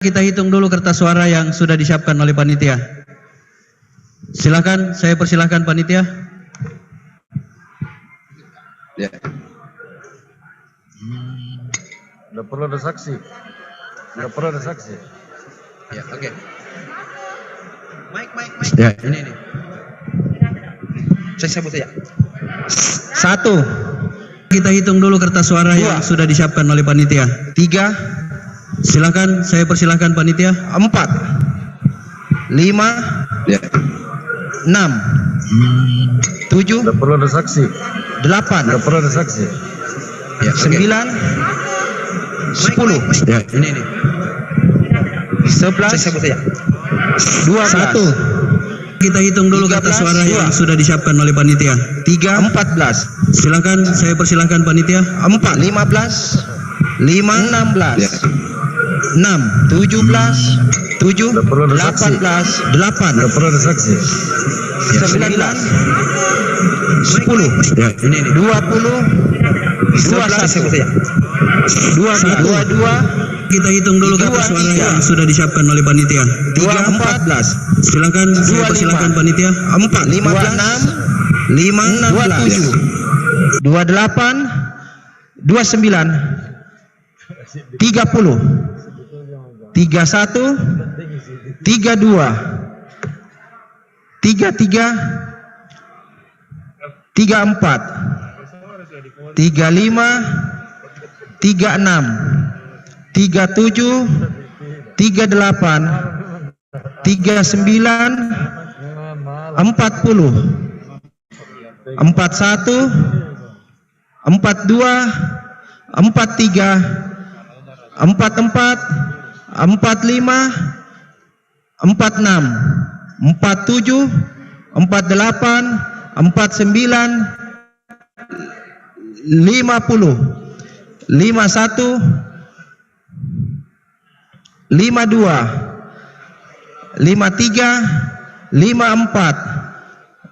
Kita hitung dulu kertas suara yang sudah disiapkan oleh panitia. Silakan, saya persilahkan panitia. Ya. Nggak perlu ada saksi. Nggak perlu ada saksi. Ya, oke. Mike. Ya, ini. Saya sebut saja. 1. Kita hitung dulu kertas suara yang sudah disiapkan oleh panitia. 3. Silakan, saya persilahkan panitia. 4. 5. Ya. 6. 7. Nggak perlu ada saksi. 8. Nggak perlu ada saksi. Ya, 9. 10. Ya, ini. 11. Saya sebut saja. 1. Kita hitung dulu 13, kertas suara 2. yang sudah disiapkan oleh panitia. 3. 14. Silakan, saya persilahkan panitia. 4. 15. 5. 16. Ya. 6. 17. 7. Nggak perlu ada saksi. 18. 8. Nggak perlu ada saksi. 19. 10. Ya, ini. 20. 21. 22. Kita hitung dulu kertas suara yang sudah disiapkan oleh panitia. 3. 14. Silakan, saya persilahkan panitia. 4. 15. 5. 27. 28. 29. 30. 31. 32. 33. 34. 35. 36. 37. 38. 39. 40. 41. 42. 43. 44. 45. 46. 47. 48. 49. 50. 51. 52. 53. 54.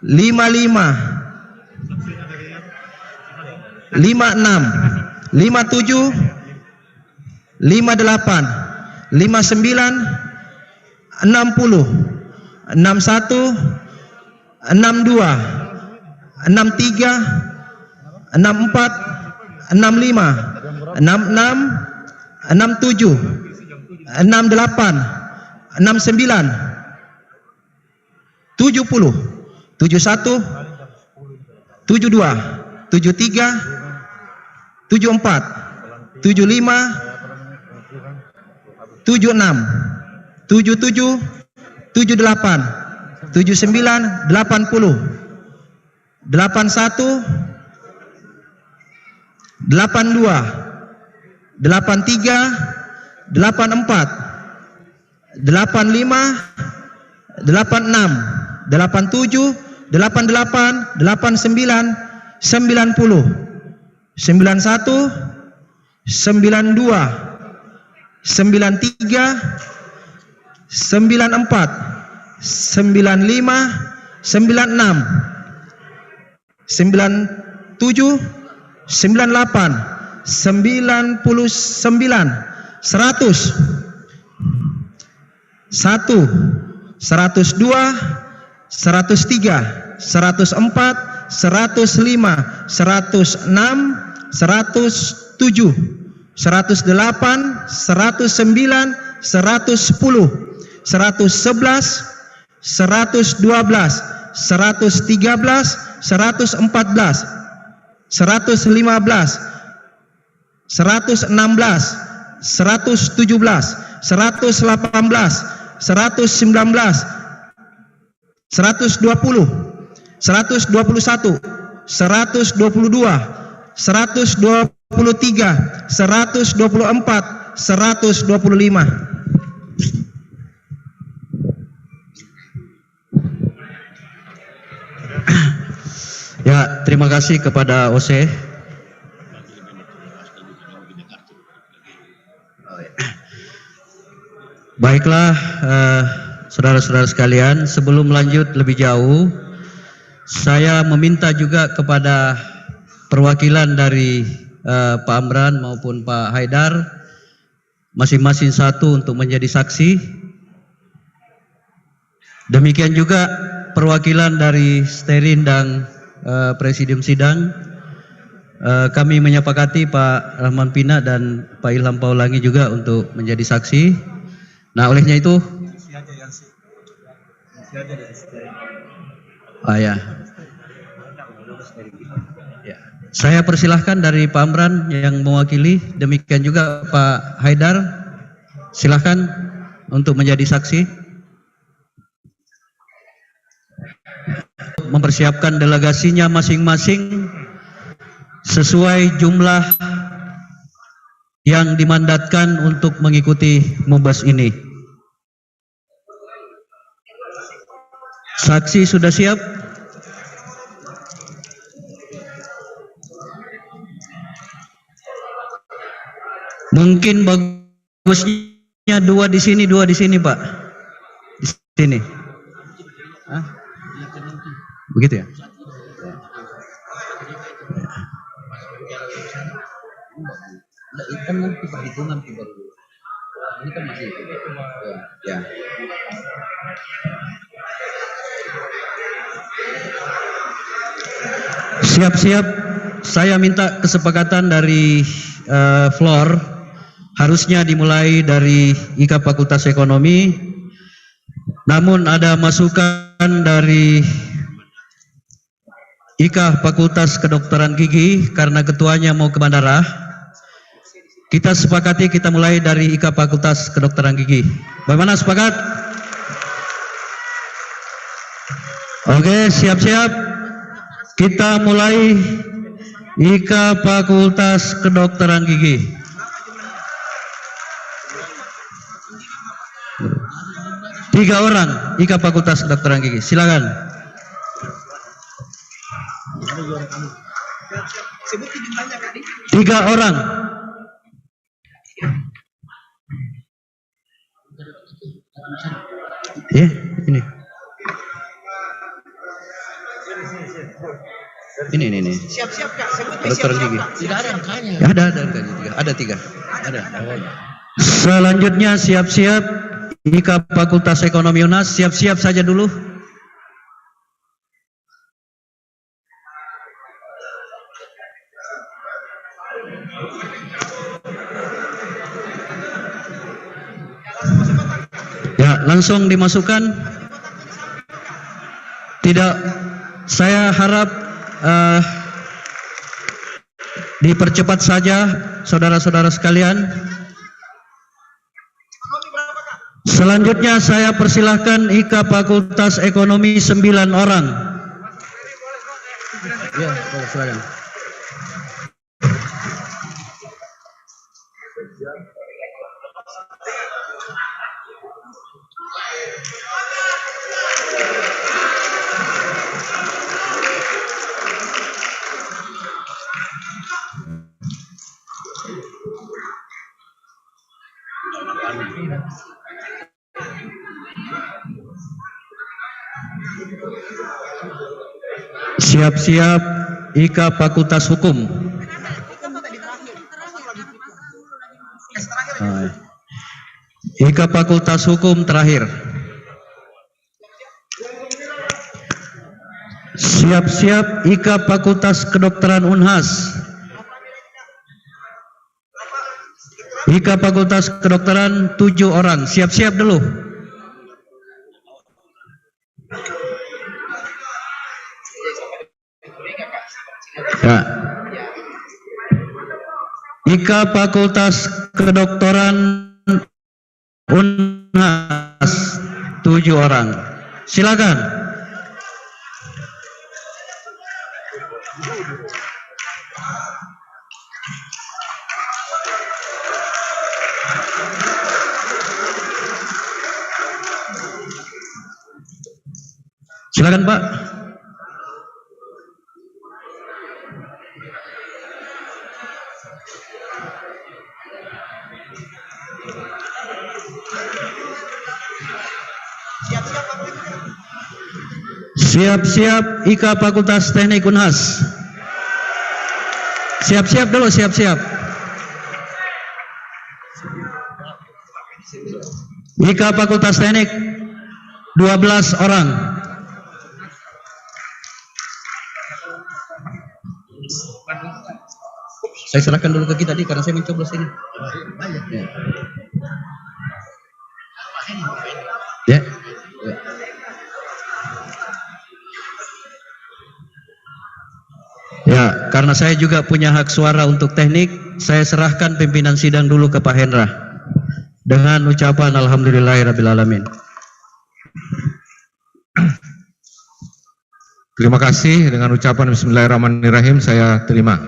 55. 56. 57. 58. 59. 60. 61. 62. 63. 64. 65. 66. 67. 68. 69. 70. 71. 72. 73. 74. 75. 76. 77. 78. 79. 80. 81. 82. 83. 84. 85. 86. 87. 88. 89. 90. 91. 92. 93. 94. 95. 96. 97. 98. 99. 100. 1. 102. 103. 104. 105. 106. 107. 108. 109. 110. 111. 112. 113. 114. 115. 116. 117. 118. 119. 120. 121. 122. 123. 124. 125. Ya, terima kasih kepada OC. Baiklah, saudara-saudara sekalian, sebelum lanjut lebih jauh, saya meminta juga kepada perwakilan dari Pak Amran maupun Pak Haidar masing-masing satu untuk menjadi saksi. Demikian juga perwakilan dari Sterin dan Presidium Sidang. Kami menyepakati Pak Rahman Pina dan Pak Ilham Paulangi juga untuk menjadi saksi. Nah, olehnya itu, ya. Saya persilahkan dari Pak Amran yang mewakili. Demikian juga Pak Haidar, silahkan untuk menjadi saksi. Mempersiapkan delegasinya masing-masing sesuai jumlah yang dimandatkan untuk mengikuti Mubas ini. Saksi sudah siap? Mungkin bagusnya dua di sini, Pak. Di sini. Hah? Begitu ya? Kan nanti perhitungan baru. Ini kan masih ya. Siap-siap, saya minta kesepakatan dari floor, harusnya dimulai dari IKA Fakultas Ekonomi, namun ada masukan dari IKA Fakultas Kedokteran Gigi karena ketuanya mau ke bandara. Kita sepakati kita mulai dari IKA Fakultas Kedokteran Gigi. Bagaimana, sepakat? Oke, siap-siap. Kita mulai IKA Fakultas Kedokteran Gigi. Tiga orang IKA Fakultas Kedokteran Gigi. Silakan. 3 orang. Ini. Ini. Siap-siap Kak, Kedokteran gigi. Tidak ada angkanya. Ada 3. Ada. Selanjutnya siap-siap IKA Fakultas Ekonomi UNAS, siap-siap saja dulu. Ya, langsung dimasukkan. Tidak, saya harap dipercepat saja saudara-saudara sekalian. Selanjutnya saya persilahkan IKA Fakultas Ekonomi 9 orang. Ya, silakan. Siap-siap IKA Fakultas Hukum. IKA Fakultas Hukum terakhir. Siap-siap IKA Fakultas Kedokteran Unhas. IKA Fakultas Kedokteran 7 orang. Siap-siap dulu. Ya. IKA Fakultas Kedokteran Unhas 7 orang. Silakan. Silakan Pak. Siap-siap IKA Fakultas Teknik Unhas. Siap-siap dulu, siap-siap. IKA Fakultas Teknik 12 orang. Saya serahkan dulu ke kita nih karena saya mencoblos ini. Ya. Ya, karena saya juga punya hak suara untuk teknik, saya serahkan pimpinan sidang dulu ke Pak Hendra dengan ucapan alhamdulillahirabbil alamin. Terima kasih. Dengan ucapan bismillahirrahmanirrahim saya terima.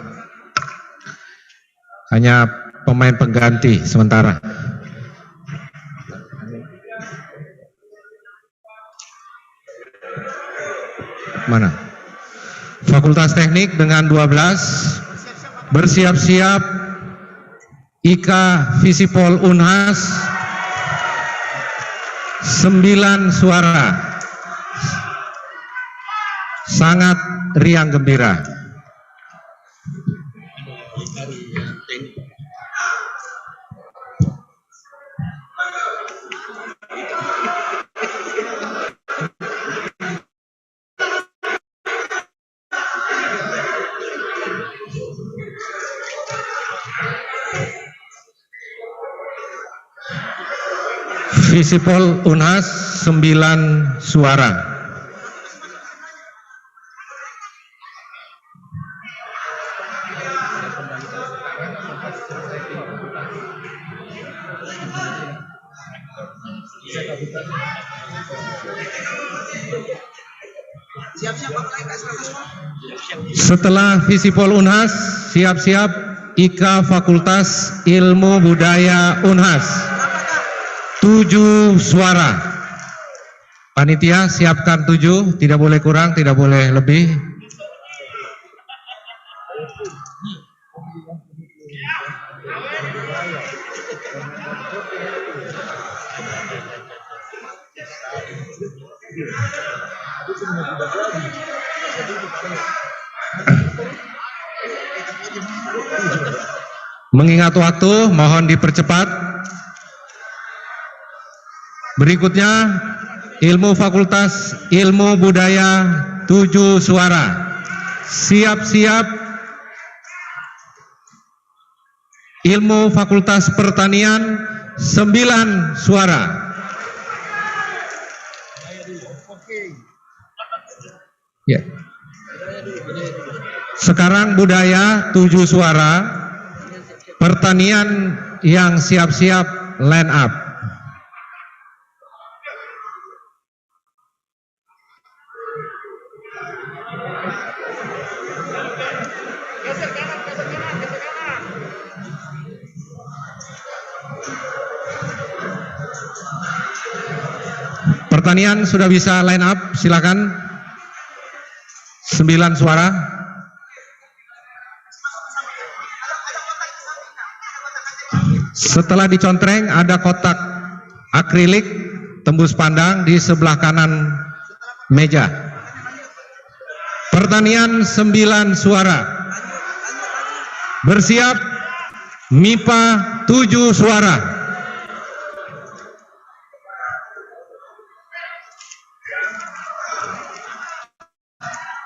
Hanya pemain pengganti sementara. Mana? Fakultas Teknik dengan 12, bersiap-siap IKA Visipol Unhas 9 suara. Sangat riang gembira. Visipol Unhas 9 suara. Setelah Visipol Unhas, siap-siap IKA Fakultas Ilmu Budaya Unhas 7 suara. Panitia siapkan 7, tidak boleh kurang, tidak boleh lebih. Mengingat waktu, mohon dipercepat. Berikutnya, Ilmu Fakultas Ilmu Budaya 7 suara. Siap-siap Ilmu Fakultas Pertanian 9 suara. Ya. Sekarang budaya 7 suara. Pertanian yang siap-siap line up. Pertanian sudah bisa line up, silakan. 9 suara. Setelah dicontreng ada kotak akrilik tembus pandang di sebelah kanan meja. Pertanian 9 suara. Bersiap MIPA 7 suara.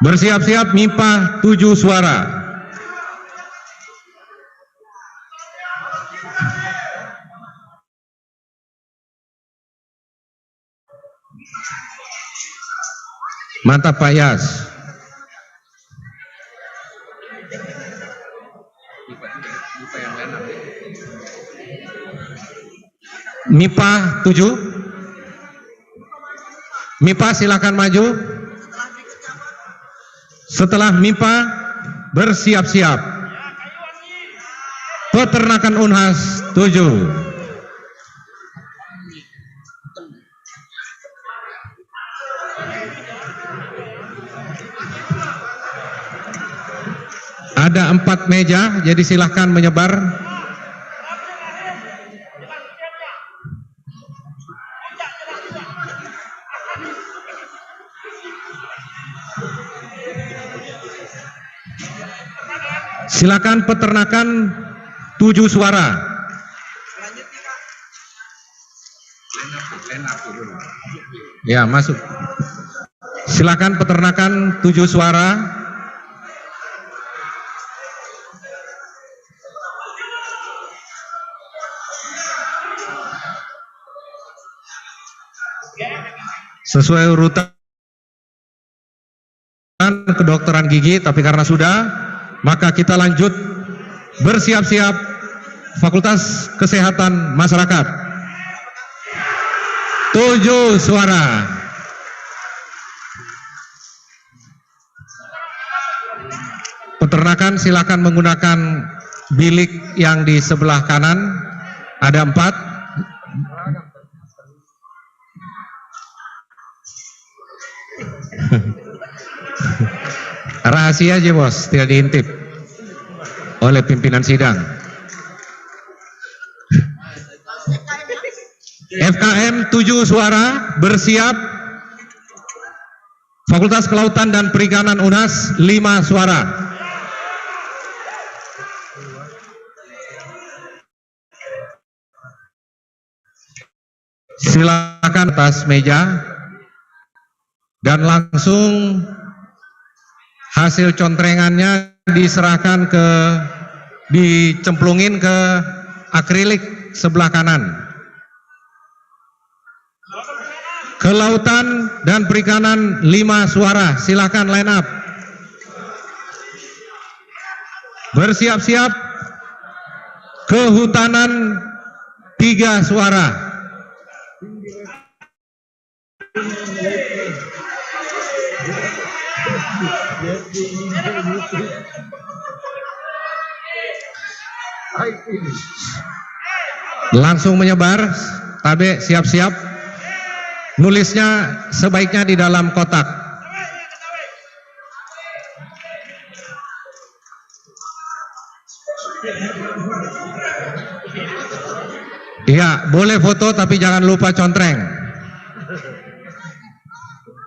Bersiap-siap MIPA 7 suara. Mantap Pak Yas. MIPA 7. MIPA silakan maju. Setelah MIPA bersiap-siap. Peternakan Unhas 7. Ada 4 meja, jadi silahkan menyebar. Silakan peternakan 7 suara. Ya, masuk. Silakan peternakan 7 suara. Sesuai urutan kedokteran gigi, tapi karena sudah, maka kita lanjut bersiap-siap Fakultas Kesehatan Masyarakat. 7 suara. Peternakan silakan menggunakan bilik yang di sebelah kanan, ada 4. Rahasia aja bos, tidak diintip oleh pimpinan sidang. FKM 7 suara, bersiap. Fakultas Kelautan dan Perikanan UNAS 5 suara. Silakan atas meja dan langsung hasil contrengannya diserahkan dicemplungin ke akrilik sebelah kanan. Kelautan dan Perikanan 5 suara, silakan line up. Bersiap-siap. Kehutanan 3 suara. Langsung menyebar, Tabe siap-siap. Nulisnya sebaiknya di dalam kotak. Iya, boleh foto tapi jangan lupa contreng.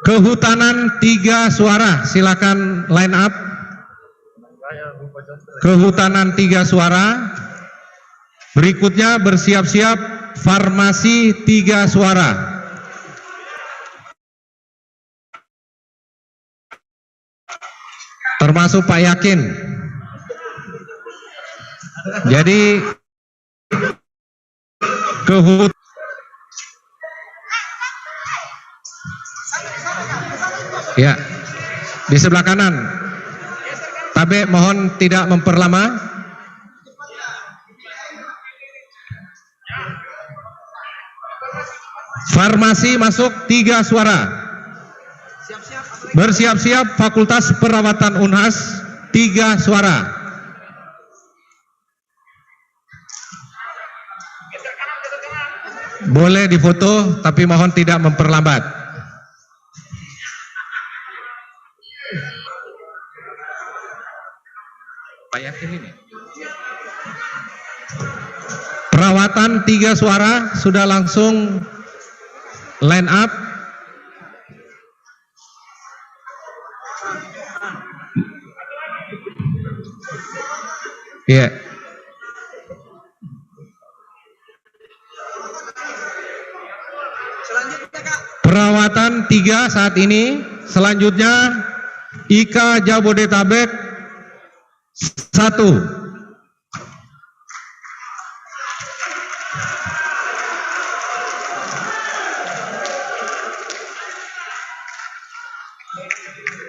Kehutanan 3 suara, silakan line up. Kehutanan 3 suara. Berikutnya bersiap-siap farmasi 3 suara. Termasuk Pak Yakin. Jadi ya, di sebelah kanan. Tabe mohon tidak memperlama. Farmasi masuk 3 suara. Bersiap-siap Fakultas Perawatan UNHAS 3 suara. Boleh difoto tapi mohon tidak memperlambat. Pak Yakin ini. Perawatan 3 suara sudah langsung line up. Ya. Perawatan 3 saat ini. Selanjutnya IKA Jabodetabek 1.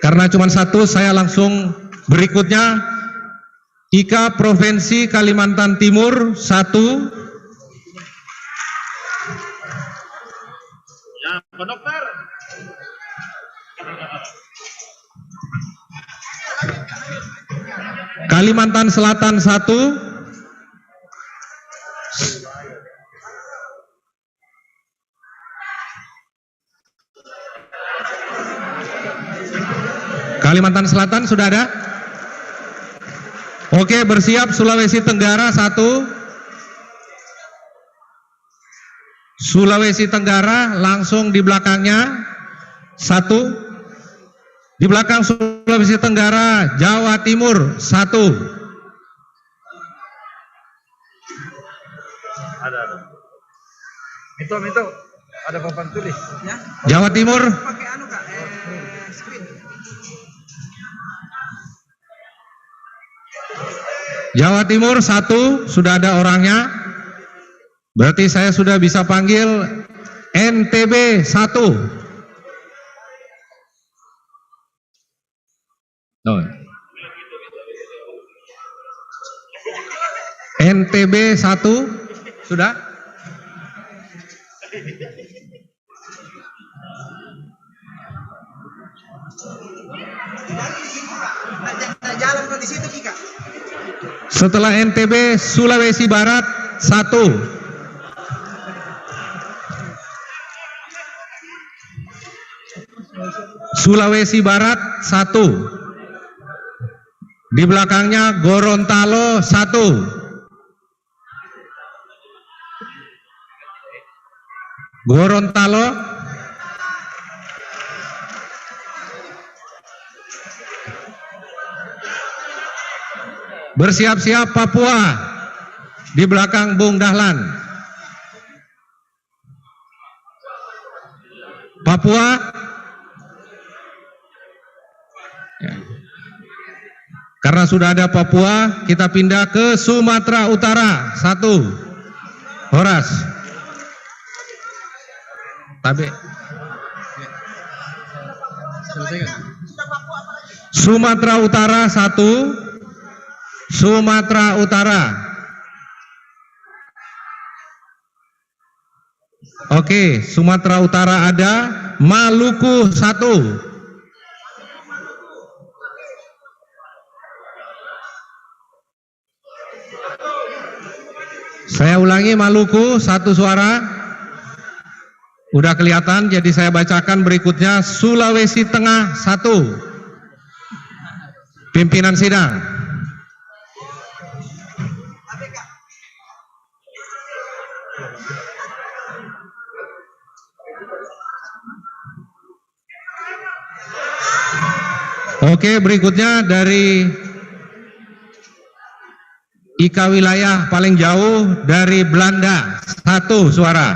Karena cuma 1, saya langsung berikutnya. IKA Provinsi Kalimantan Timur 1. Ya, Pak Dokter. Kalimantan Selatan 1. Kalimantan Selatan sudah ada? Oke, bersiap. Sulawesi Tenggara 1. Sulawesi Tenggara langsung di belakangnya 1. Di belakang Sulawesi Tenggara Jawa Timur 1. Ada. Itu ada papan tulis. Jawa Timur. Jawa Timur 1, sudah ada orangnya. Berarti saya sudah bisa panggil NTB 1. Oh. NTB 1 sudah? Setelah NTB, Sulawesi Barat 1. Sulawesi Barat 1. Di belakangnya Gorontalo 1. Gorontalo. Bersiap-siap Papua. Di belakang Bung Dahlan. Papua. Karena sudah ada Papua, kita pindah ke Sumatera Utara 1. Horas. Tabe. Sumatera Utara 1. Sumatera Utara. Oke, Sumatera Utara ada. Maluku 1. Saya ulangi, Maluku 1 suara. Udah kelihatan, jadi saya bacakan berikutnya. Sulawesi Tengah 1. Pimpinan sidang. Oke, berikutnya dari IKA wilayah paling jauh dari Belanda 1 suara.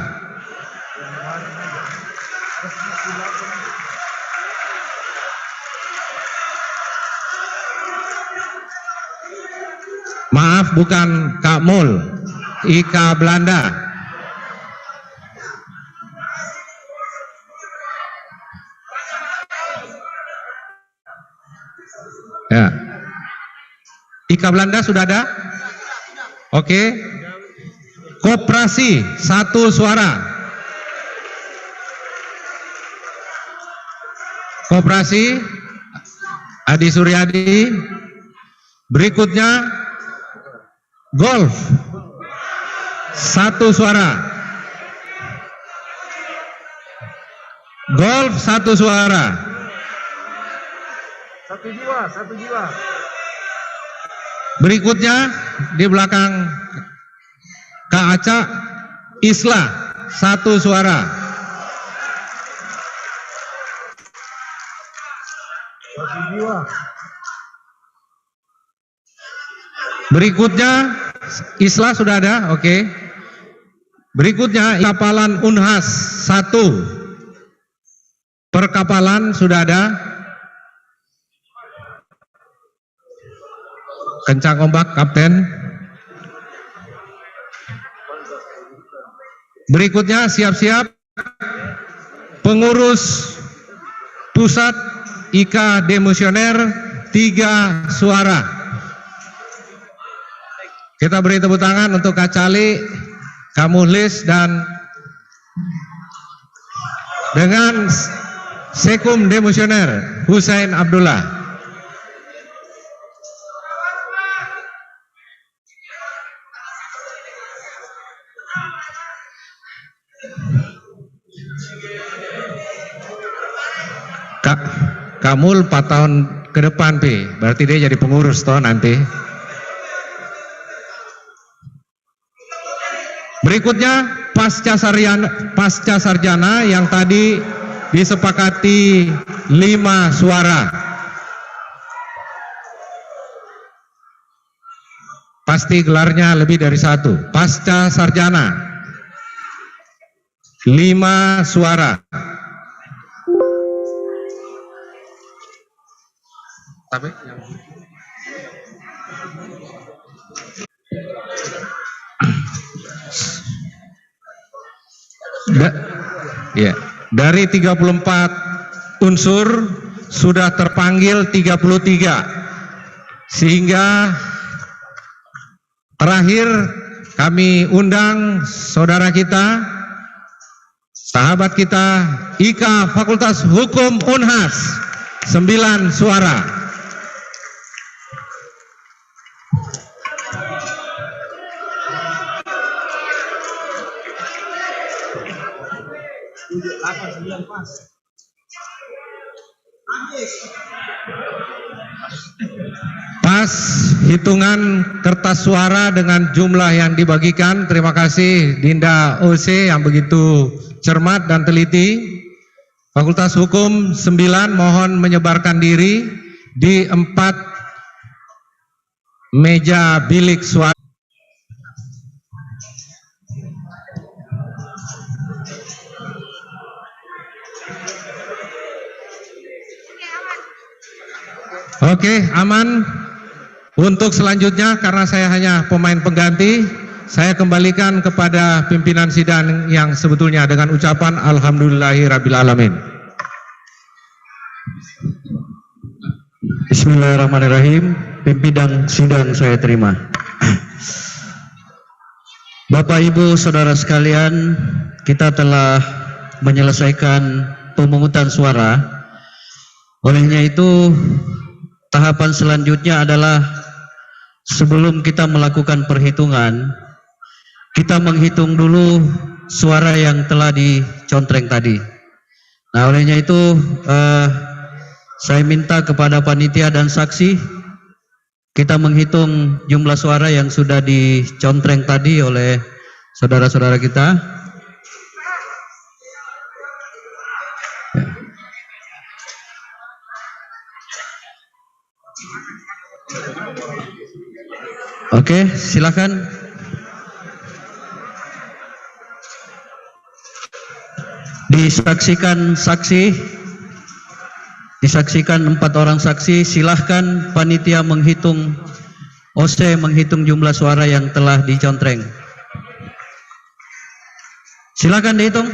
Maaf, bukan Kak Mul, IKA Belanda. Ya. IKA Belanda sudah ada? Oke. Koperasi 1 suara. Koperasi Adi Suryadi. Berikutnya Golf 1 suara. Golf 1 suara. Satu jiwa. Berikutnya di belakang Kak Aca, Islah 1 suara. Satu jiwa. Berikutnya Islah sudah ada, oke. Berikutnya Kapalan Unhas 1. Perkapalan sudah ada. Kencang ombak, Kapten. Berikutnya siap-siap pengurus pusat IKA Demosioner 3 suara. Kita beri tepuk tangan untuk Kak Cali, Kak Muhlis, dan dengan Sekum Demosioner Husain Abdullah. Kamul 4 tahun ke depan, Pi. Berarti dia jadi pengurus toh nanti. Berikutnya pasca sarjana yang tadi disepakati 5 suara. Pasti gelarnya lebih dari 1. Pasca sarjana. 5 suara. Tapi dari 34 unsur sudah terpanggil 33, sehingga terakhir kami undang saudara kita, sahabat kita, IKA Fakultas Hukum Unhas, 9 suara. Pas hitungan kertas suara dengan jumlah yang dibagikan. Terima kasih Dinda OC yang begitu cermat dan teliti. Fakultas Hukum 9 mohon menyebarkan diri di 4 meja bilik suara. Oke, aman. Untuk selanjutnya, karena saya hanya pemain pengganti, saya kembalikan kepada pimpinan sidang yang sebetulnya dengan ucapan Alhamdulillahirrabbilalamin. Bismillahirrahmanirrahim. Pimpinan sidang saya terima. Bapak Ibu Saudara sekalian, kita telah menyelesaikan pemungutan suara. Olehnya itu, tahapan selanjutnya adalah sebelum kita melakukan perhitungan, kita menghitung dulu suara yang telah dicontreng tadi. Nah, olehnya itu saya minta kepada panitia dan saksi, kita menghitung jumlah suara yang sudah dicontreng tadi oleh saudara-saudara kita. Oke, silakan. Disaksikan saksi, disaksikan 4 orang saksi. Silahkan panitia menghitung, OC menghitung jumlah suara yang telah dicontreng. Silakan dihitung.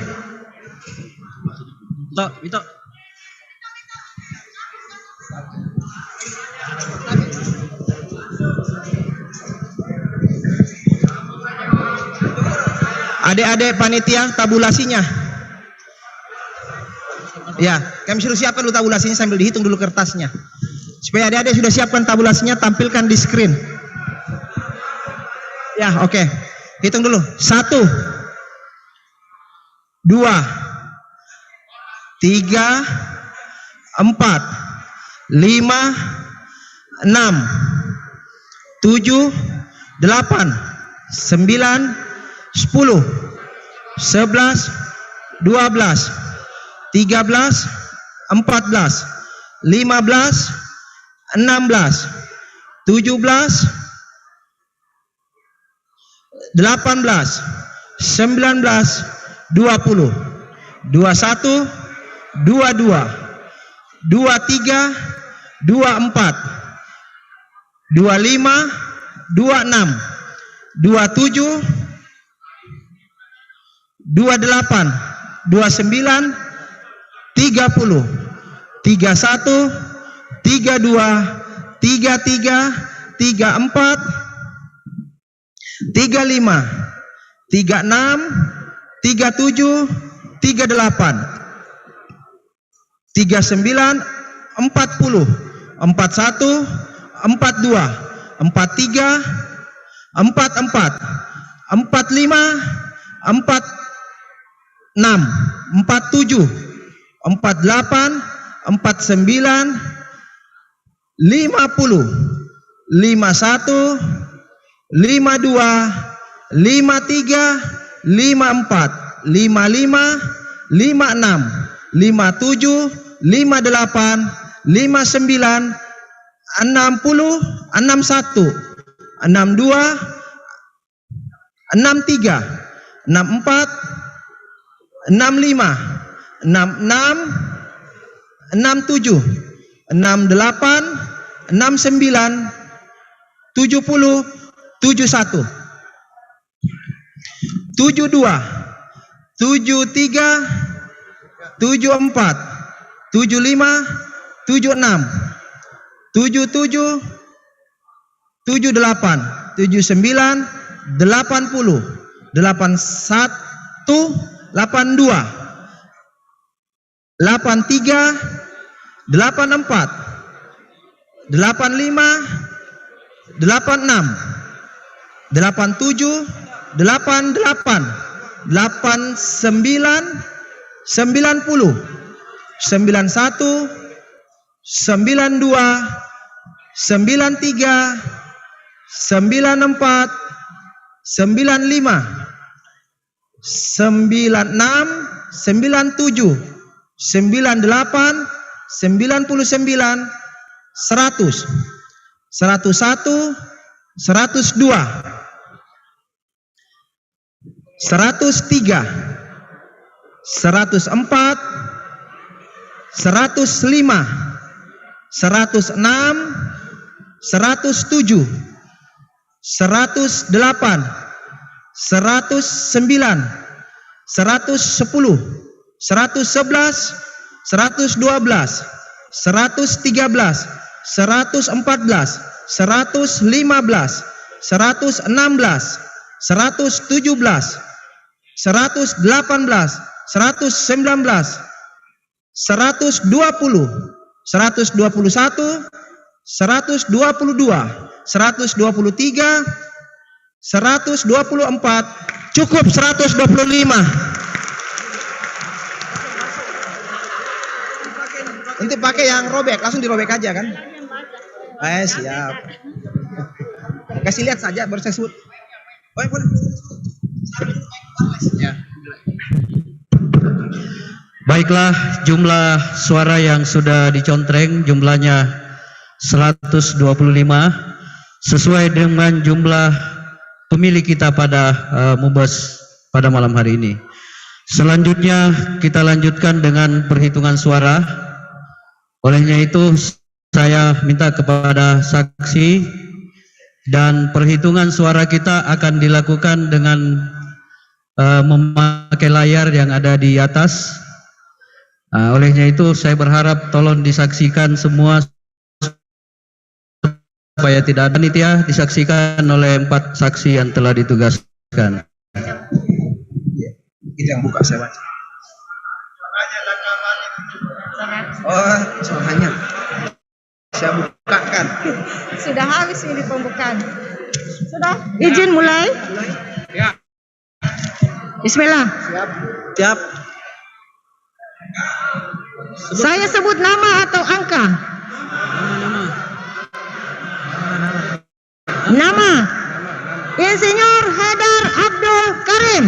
Itu. Adik-adik panitia, tabulasinya. Ya, kami suruh siapkan dulu tabulasinya sambil dihitung dulu kertasnya. Supaya adik-adik sudah siapkan tabulasinya, tampilkan di screen. Ya, oke. Hitung dulu. 1, 2, 3, 4, 5, 6, 7, 8, 9, 10, 11, 12, 13, 14, 15, 16, 17, 18, 19, 20, 21, 22, 23, 24, 25, 26, 27, 28, 29, 30, 31, 32, 33, 34, 35, 36, 37, 38, 39, 40, 41, 42, 43, 44, 45, 46, 47, 48, 49, 50, 51, 52, 53, 54, 55, 56, 57, 58, 59, 60, 61, 62, 63, 64, 65, 66, 67, 68, 69, 70, 71, 72, 73, 74, 75, 76, 77, 78, 79, 80, 81, 82, 83, 84, 85, 86, 87, 88, 89, 90, 91, 92, 93, 94, 95, 96, 97, 98, 99, 100, 101, 102, 103, 104, 105, 106, 107, 108, 109, 110, 111, 112, 113, 114, 115, 116, 117, 118, 119, 120, 121, 122, 123, 124, cukup 125. Nanti pakai yang robek, langsung dirobek aja kan? Siap. Kasih lihat saja baru saya sebut. Boleh. Ya. Baiklah, jumlah suara yang sudah dicontreng jumlahnya 125 sesuai dengan jumlah pemilih kita pada Mubas pada malam hari ini. Selanjutnya kita lanjutkan dengan perhitungan suara. Olehnya itu saya minta kepada saksi dan perhitungan suara kita akan dilakukan dengan memakai layar yang ada di atas. Olehnya itu saya berharap tolong disaksikan semua supaya tidak ada panitia, disaksikan oleh 4 saksi yang telah ditugaskan. Itu yang buka saya baca. Oh, soalnya saya bukakan. Sudah habis ini pembukaan. Sudah? Izin mulai? Ya. Bismillah. Siap. Saya sebut nama atau angka? Nama. Insinyur Haidar Abdul Karim.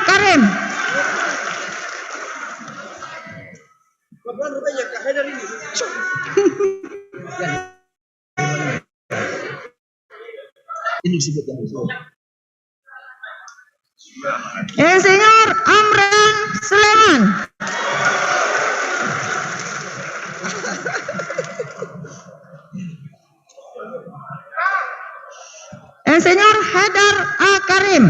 Karim. Insinyur Amran Sulaiman. Insinyur Haidar A. Karim.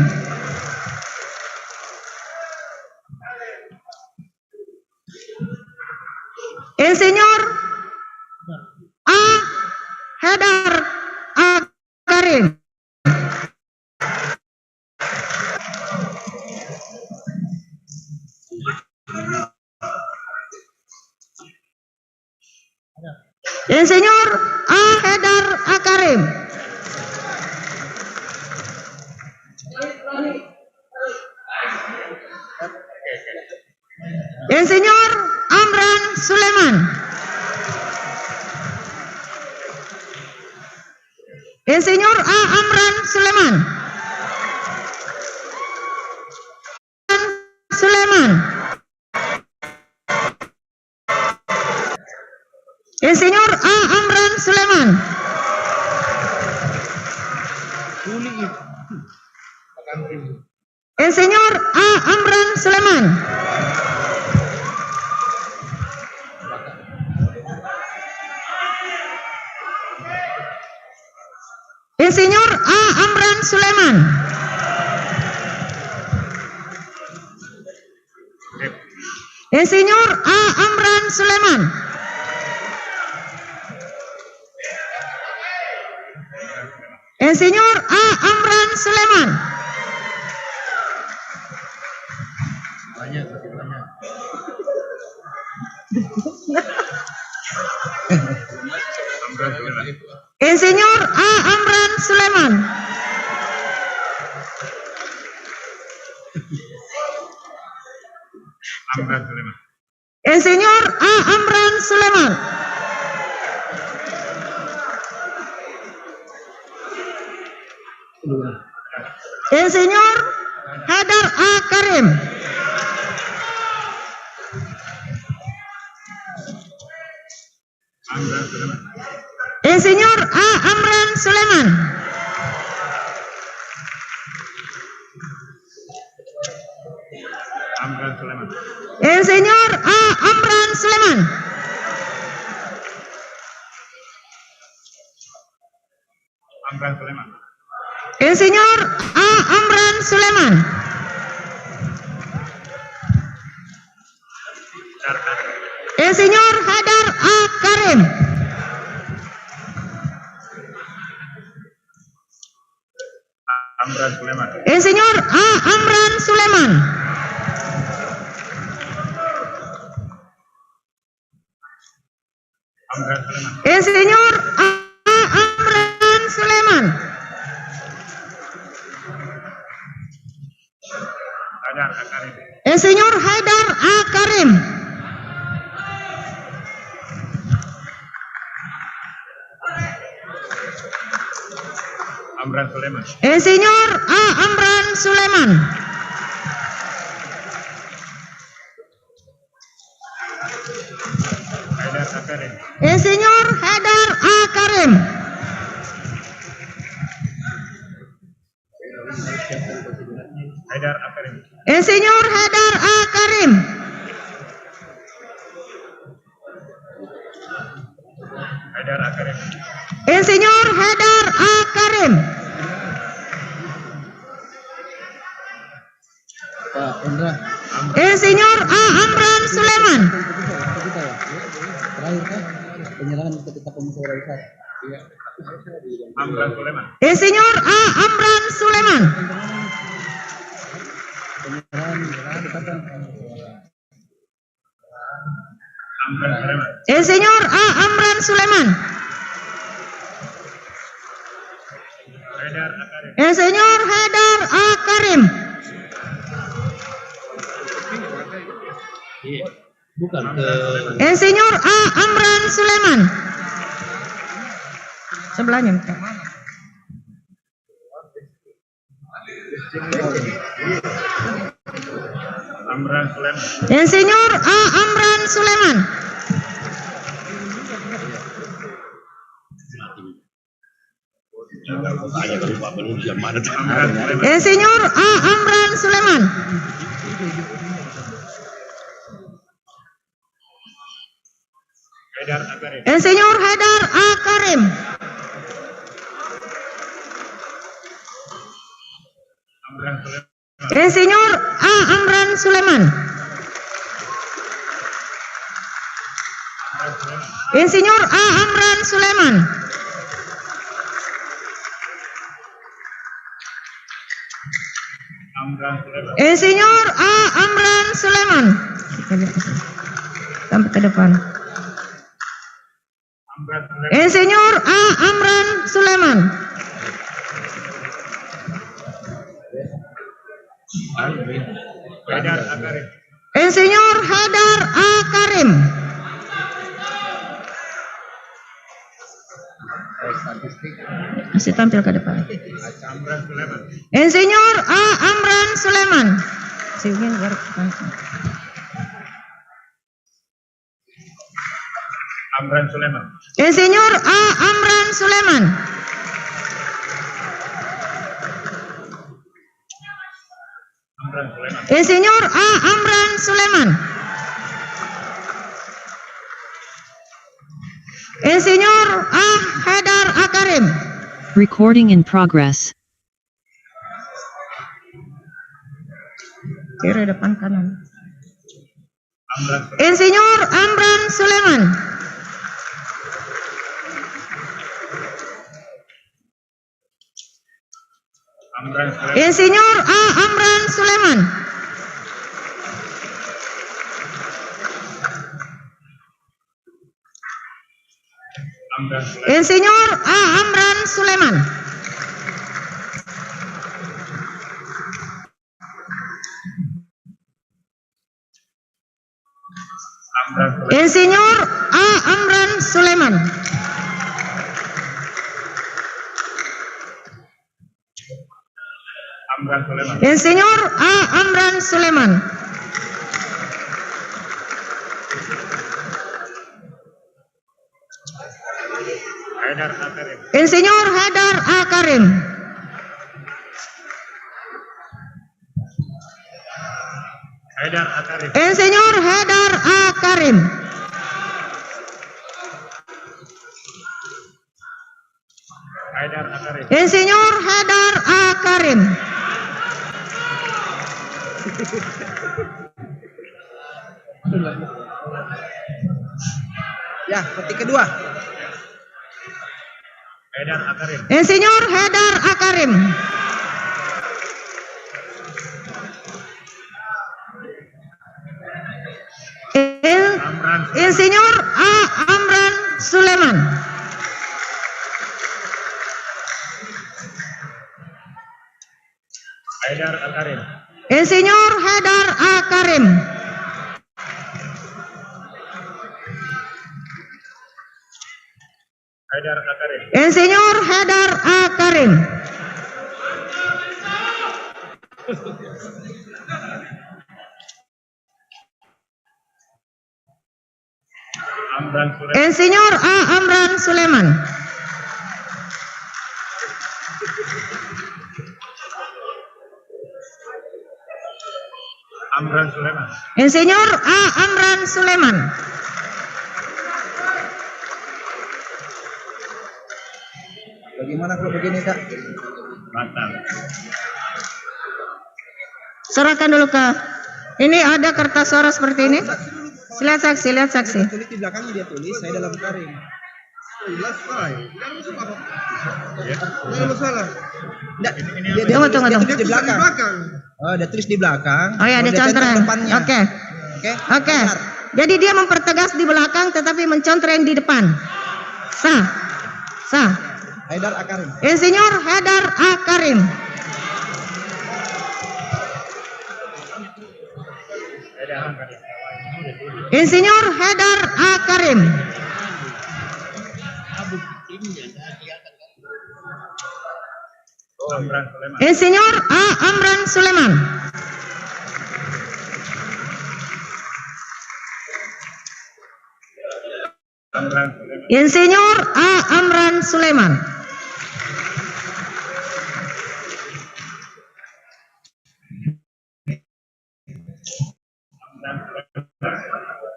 Insinyur A. Haidar A. Karim. Insinyur A. Haidar A. Karim. Insinyur Amran Sulaiman. Insinyur A. Amran Sulaiman. Sulaiman. Insinyur A. Amran Sulaiman. Insinyur A. Amran Sulaiman. Insinyur A. Amran Sulaiman. Insinyur A. Amran Sulaiman. Insinyur A. Amran Sulaiman. Insinyur A. Amran Sulaiman. Insinyur A. Amran Sulaiman. Insinyur Haidar A. Karim. Insinyur A. Amran Sulaiman. Insinyur A. Amran Sulaiman. Insinyur A. Amran Sulaiman. Insinyur Haidar A. Karim. Insinyur A. Amran Sulaiman. Insinyur A. Amran Sulaiman. Insinyur Haidar A. Karim. Insinyur A. Amran Sulaiman. Insinyur Haidar A. Karim. Insinyur Haidar A. Karim. Insinyur Haidar A. Karim. Insinyur A. Amran Sulaiman. Insinyur A. Amran Sulaiman. Insinyur A. Amran Sulaiman. Insinyur Haidar A. Karim. Insinyur A. Amran Sulaiman. Sebelahnya. Insinyur A. Amran Sulaiman. Insinyur A. Amran Sulaiman. Insinyur Haidar A. Karim. Insinyur A. Amran Sulaiman. Insinyur A. Amran Sulaiman. Insinyur A. Amran Sulaiman. Sampai ke depan. Insinyur A. Amran Sulaiman. Insinyur Haidar A. Karim. Masih tampil ke depan. Insinyur A. Amran Sulaiman. Insinyur A. Amran Sulaiman. Insinyur A. Amran Suleman. Insinyur A. Haidar Akarim. Recording in progress. Kiri depan kanan. Insinyur Amran Suleman. Insinyur A. Amran Suleman. Insinyur A. Amran Suleman. Insinyur A. Amran Suleman. Insinyur A. Amran Suleman. Insinyur Haidar Akarim. Insinyur Haidar Akarim. Insinyur Haidar Akarim. Ya, peti kedua. Insinyur Haidar Akarim. Insinyur A. Amran Suleman. Insinyur Haidar Akarim. Insinyur Haidar Akarim. Insinyur A. Amran Suleman. Insinyur A. Amran Suleman. Bagaimana kalau begini, Kak? Serahkan dulu ke. Ini ada kertas suara seperti ini. Lihat saksi, lihat saksi. Tulis di belakangnya dia tulis, saya dalam karim. Tunggu. Tulis di belakang. Oh, dia tulis di belakang. Oh ya, ada contohnya. Depannya. Oke. Jadi dia mempertegas di belakang tetapi mencontreng di depan. Sah. Haidar Akarim. Insinyur Haidar Akarim. Insinyur Haidar Akarim. Insinyur A. Amran Suleman. Insinyur A. Amran Suleman.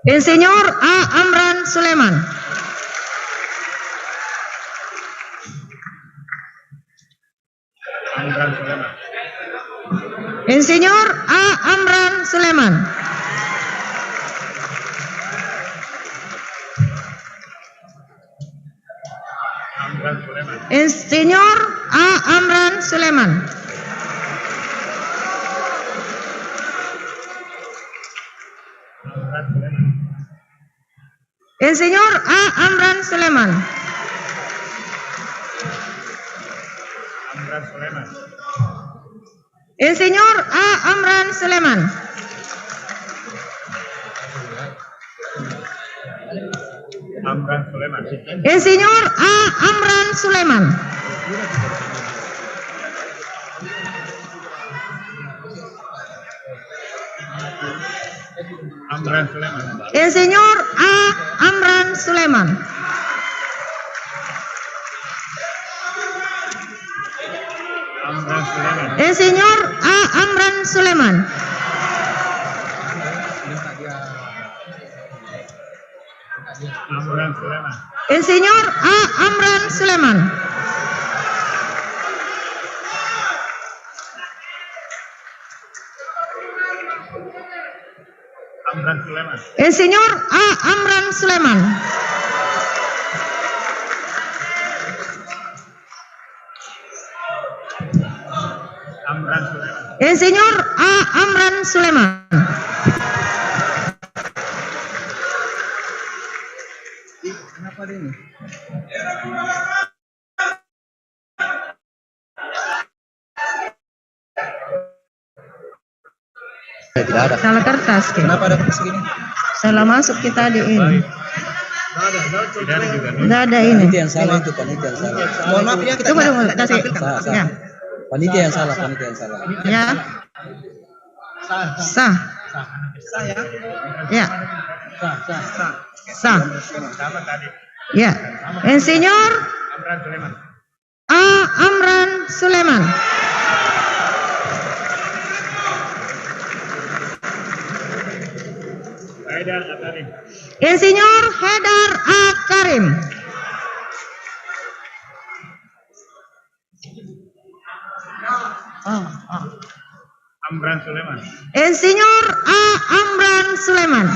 Insinyur A. Amran Suleman. Insinyur A. Amran Suleman. Insinyur A. Amran Suleman. Insinyur A. Amran Suleman. Insinyur A. Amran Suleman. Insinyur A. Amran Suleman. Insinyur A. Amran Suleman. Insinyur A. Amran Suleman. Insinyur A. Amran Suleman. Insinyur A. Amran Suleman. Insinyur A. Amran Suleman. Kenapa ini? Tidak ada. Salah kertas. Ki. Kenapa ada kertas segini? Salah masuk kita di ini. Tidak ada ini. Panitia yang salah itu, panitia yang salah. Mohon maaf ya, kita Coba dong tidak kasih. tampilkan. Ya. Panitia yang salah, panitia yang salah. Ya. Sah. Sah ya. Ya. Sah. Sah. Ya. Insinyur A. Amran Suleman. Insinyur Haidar A. Karim. Insinyur A. Amran Suleman. Insinyur A. Amran Suleman.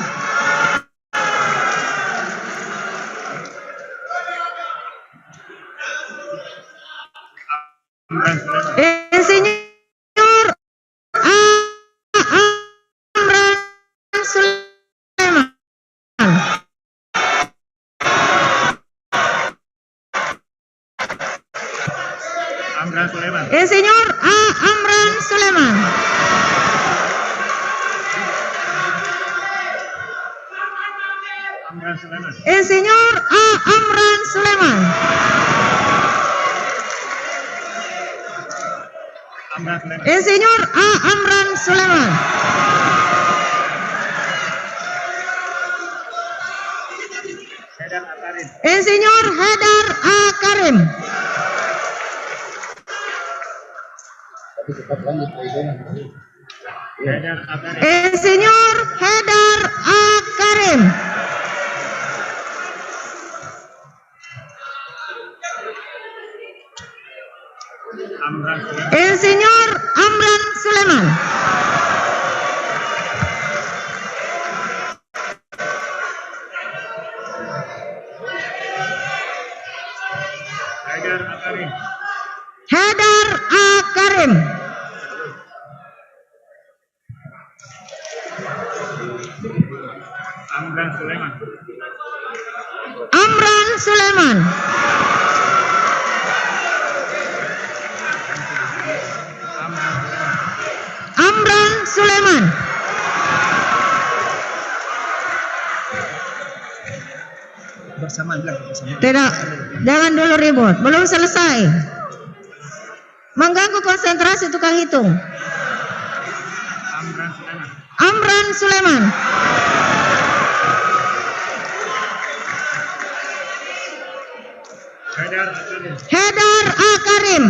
Insinyur A. Amran Suleman. Insinyur A. Amran Suleman. Insinyur A. Amran Suleman. Insinyur Haidar A. Karim. Insinyur Haidar A. Karim. Insinyur Amran Suleman. Haidar A. Karim. Amran Suleman. Amran Suleman. Bersamaan bilang bersamaan. Tidak, jangan dulu ribut. Belum selesai. Mengganggu konsentrasi tukang hitung. Amran Suleman. Haidar A. Karim.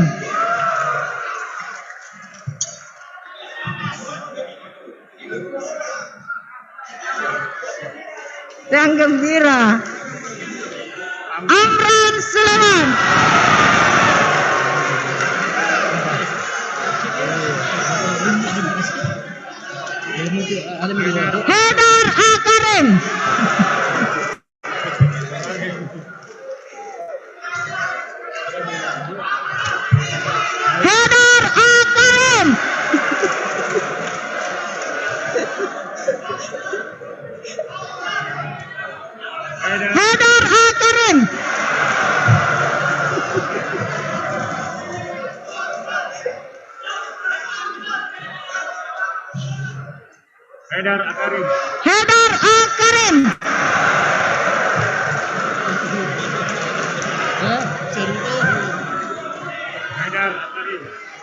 Yang gembira. Amran Suleman. Haidar A. Karim. Haidar A. Karim. Haidar A. Karim. Haidar A. Karim.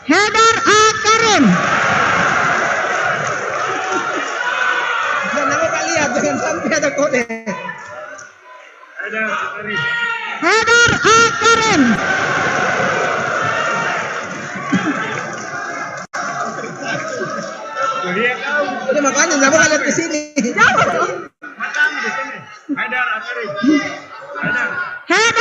Haidar A. Karim. Jangan apa lihat, jangan sampai ada kode. Haidar A. Karim. Udah makanya jangan lihat ke sini. Haidar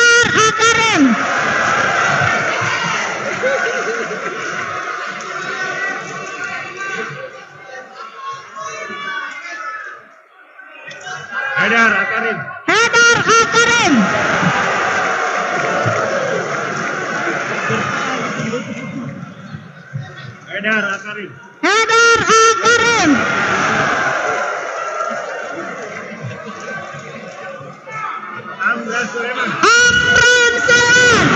Haidar Akarim. Amran Sulaiman.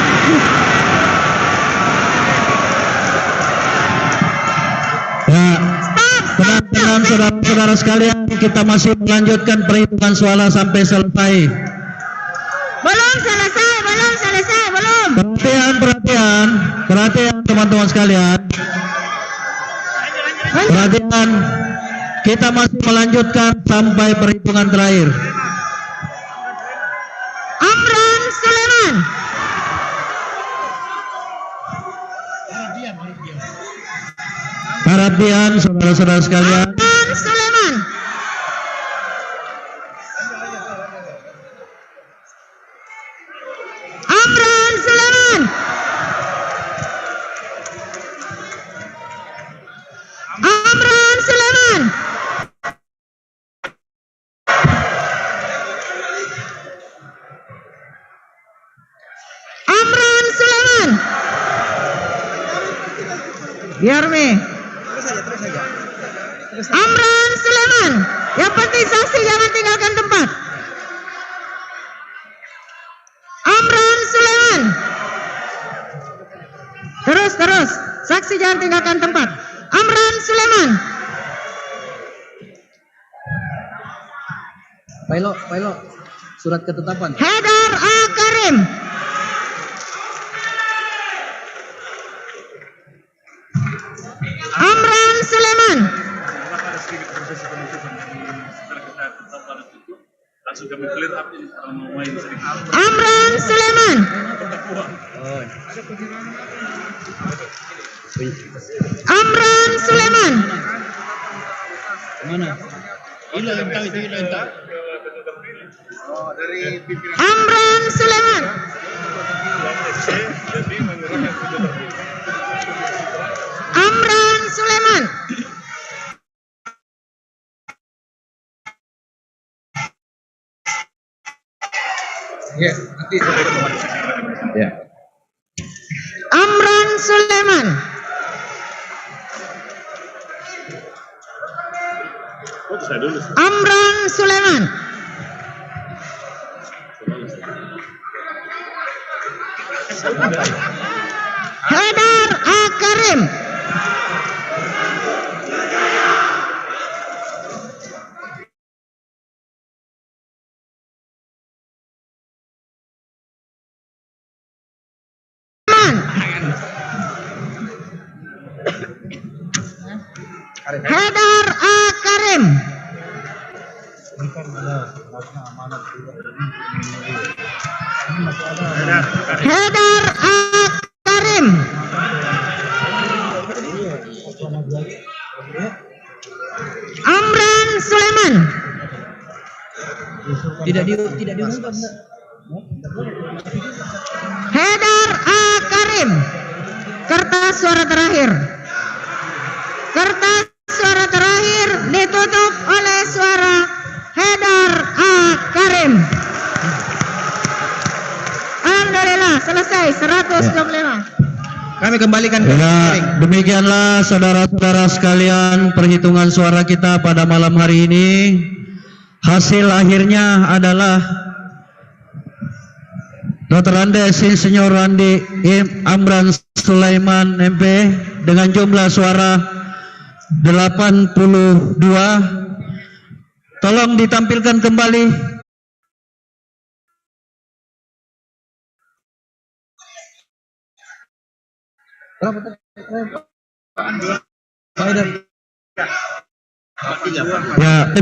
Ya, tenang saudara-saudara sekalian, kita masih melanjutkan perhitungan suara sampai selesai. Belum selesai. Perhatian teman-teman sekalian. Perhatian, kita masih melanjutkan sampai perhitungan terakhir. Amran Sulaiman. Perhatian saudara-saudara sekalian. Amran Sulaiman. Amran Sulaiman. Amran Sulaiman. Amran Sulaiman. Yarmi. Amran Sulaiman. Yang penting saksi jangan tinggalkan tempat. Amran Sulaiman. Terus. Saksi jangan tinggalkan tempat. Amran Sulaiman. Pilot, surat ketetapan. Haidar Akarim. Amran Sulaiman. Amran Sulaiman. Amran Sulaiman. Mana? Amran Sulaiman. Amran Sulaiman. Amran Sulaiman. Amran Sulaiman. Haidar Akarim. Haidar Akarim. Haidar Akarim. Amran Sulaiman. Tidak diumumkan. Haidar Akarim. Kertas suara terakhir. Kertas suara terakhir ditutup oleh suara Haidar Akarim. Alhamdulillah selesai 125. Kami kembalikan ke Ya, demikianlah saudara-saudara sekalian perhitungan suara kita pada malam hari ini. Hasil akhirnya adalah Dr. Andes Insinyur Randi Amran Sulaiman MP dengan jumlah suara 82. Tolong ditampilkan kembali. Ya,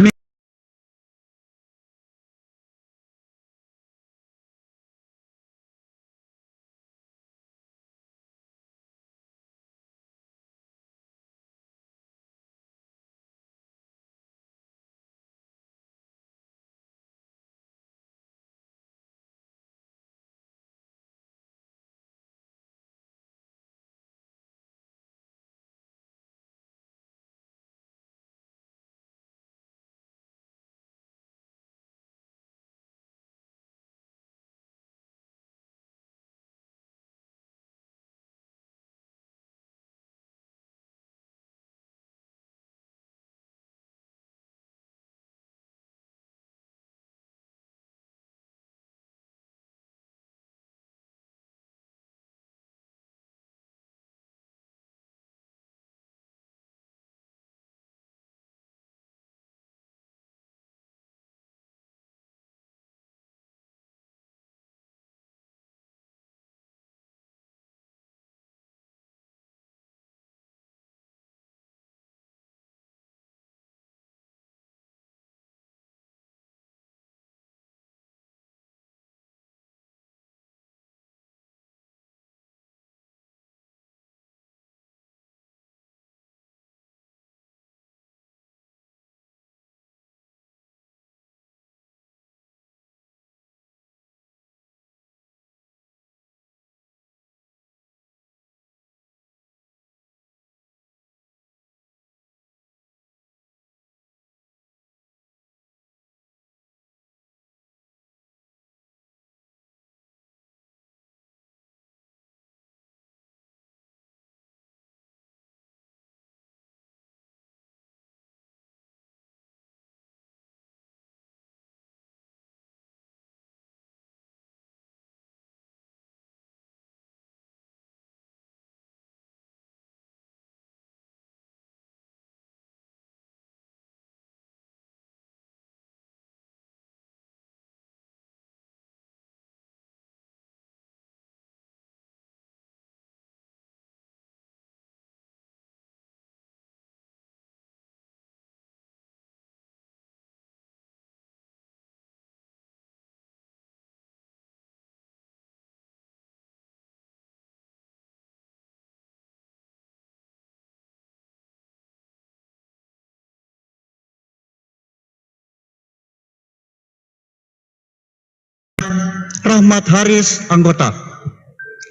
Rahmat Haris, anggota.